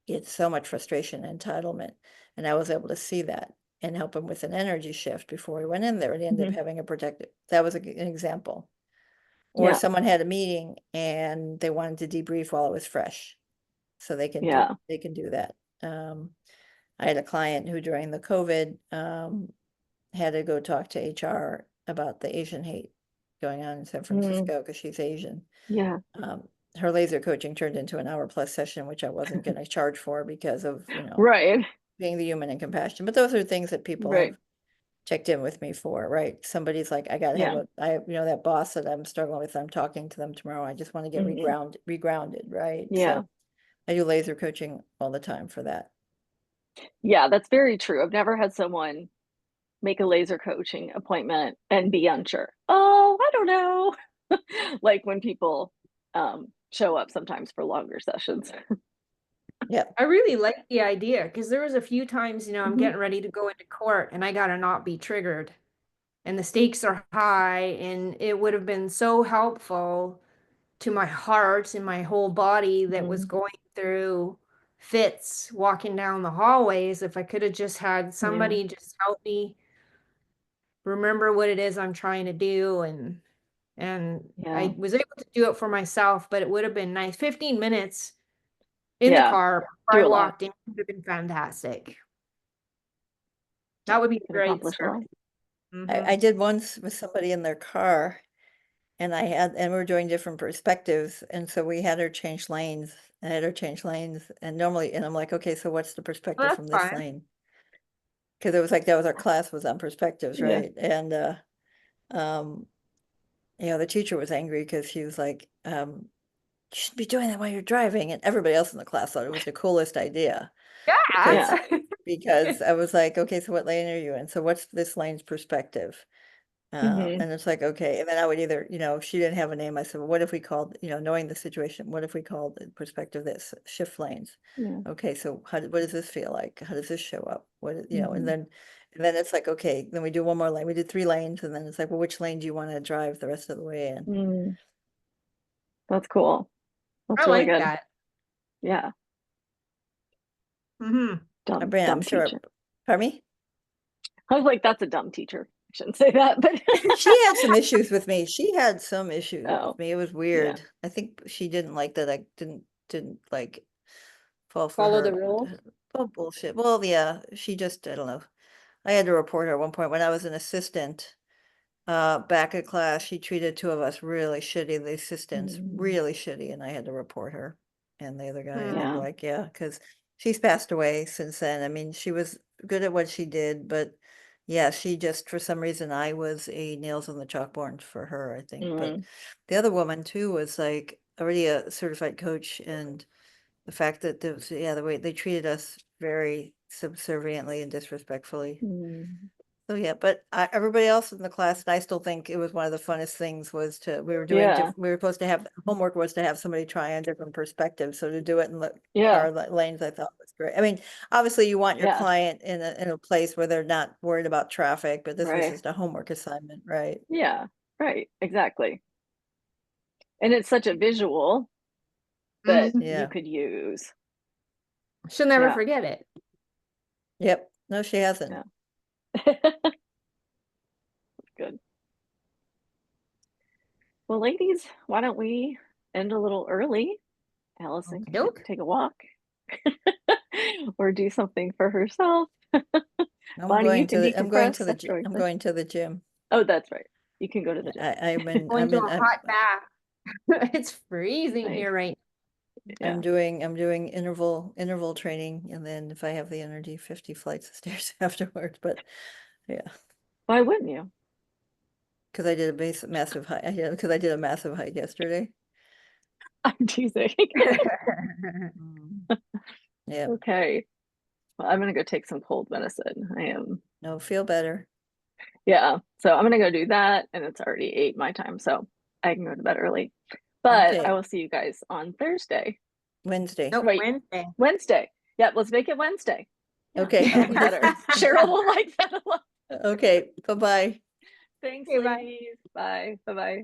He had so much frustration and entitlement. And I was able to see that and help him with an energy shift before he went in there. And he ended up Mhm. having a protective, that was an example. Or Yeah. someone had a meeting and they wanted to debrief while it was fresh. So they can Yeah. do that. I had a client who during the COVID had to go talk to HR about the Asian hate going on in San Mm. Francisco because she's Asian. Yeah. Her laser coaching turned into an hour-plus session, which I wasn't going to charge for because of, Right. being the human and compassion. But those are things that people Right. have checked in with me for, right? Somebody's like, I gotta have Yeah. that boss that I'm struggling with, I'm talking to them tomorrow. I just want to get Mhm. regrounded, right? Yeah. So I do laser coaching all the time for that. Yeah, that's very true. I've never had someone make a laser coaching appointment and be unsure. Oh, I don't know. Like when people show up sometimes for longer sessions. Yeah. I really like the idea because there was a few times, I'm Mhm. getting ready to go into court and I gotta not be triggered. And the stakes are high, and it would have been so helpful to my heart and my whole body that was Mhm. going through fits walking down the hallways if I could have just had Yeah. somebody just help me remember what it is I'm trying to do, and Yeah. I was able to do it for myself, but it would have been nice. 15 minutes in the Yeah. car before I Do a lot. walked in would have been fantastic. Yeah. That would be a Could great accomplish a lot. service. I Mhm. did once with somebody in their car and we were doing different perspectives. And so we had her change lanes. I had her change lanes and I'm like, okay, so what's the Well, perspective that's from this fine. lane? Because it was like, that was our class was on perspectives, Yeah. right? And, um, the teacher was angry because she was like, you shouldn't be doing that while you're driving. And everybody else in the class thought it was the coolest idea because, Yeah. Yeah. because I was like, okay, so what lane are you in? So what's this lane's perspective? Mhm. And it's like, okay, and then I would either, she didn't have a name. I said, well, what if we called, knowing the situation, what if we called the perspective this shift lanes? Yeah. Okay, so what does this feel like? How does this show up? And Mhm. then it's like, okay, then we do one more lane. We did 3 lanes, and then it's like, well, which lane do you want to drive the rest of the way in? Mm. That's cool. That's I really like good. that. Yeah. Mhm. I'm Dumb sure, teacher. pardon me? I was like, that's a dumb teacher. I shouldn't say that, but She had some issues with me. She had some issues oh, with me. It was yeah. weird. I think she didn't like that I didn't like fall for Follow the her. rules. Oh, bullshit. Well, yeah, she just, I don't know. I had to report her at one point when I was an assistant, back at class. She treated 2 of us really shitty, the assistants Mm. really shitty, and I had to report her and the other guy. And they were Yeah. like, yeah, because she's passed away since then. I mean, she was good at what she did, but yeah, she just, for some reason, I was a nails on the chalkboard for her, I think. But Mm. the other woman too was like already a certified coach, and the fact that the way they treated us very subserviently and disrespectfully. Mm. So yeah, but everybody else in the class, and I still think it was one of the funnest things was Yeah. we were supposed to have, homework was to have somebody try on different perspectives. So to do it in the Yeah. our lanes, I thought was great. I mean, obviously you want your Yeah. client in a place where they're not worried about traffic, but this was Right. just a homework assignment, right? Yeah. Right. Exactly. And it's such a visual that Mhm. you Yeah. could use. She'll never Yeah. forget it. Yep. No, she hasn't. Yeah. Good. Well, ladies, why don't we end a little early? Allison can Okey-doke. take a walk or do something for herself. Bonnie, you can decompress after I I'm said. going to the gym. Oh, that's right. You can go to the gym. Going to a hot bath. It's freezing Nice. here right Yeah. I'm doing interval training, and then if I have the energy, 50 flights of stairs afterwards. But yeah, Why wouldn't you? because I did a massive hike. Yeah, because I did a massive hike yesterday. I'm teasing. Mm. Yeah, Okay. Well, I'm gonna go take some cold medicine. I am. no, feel better. Yeah, so I'm gonna go do that, and it's already 8 my time, so I can go to bed early. But Okay. I will see you guys on Thursday. Wednesday. Nope, Wait, Wednesday. Wednesday. Yep, let's make it Wednesday. Yeah, Okay. that'll be better. Cheryl will like that a lot. Okay, bye-bye. Thanks, Okay, bye. ladies. Bye. Bye-bye.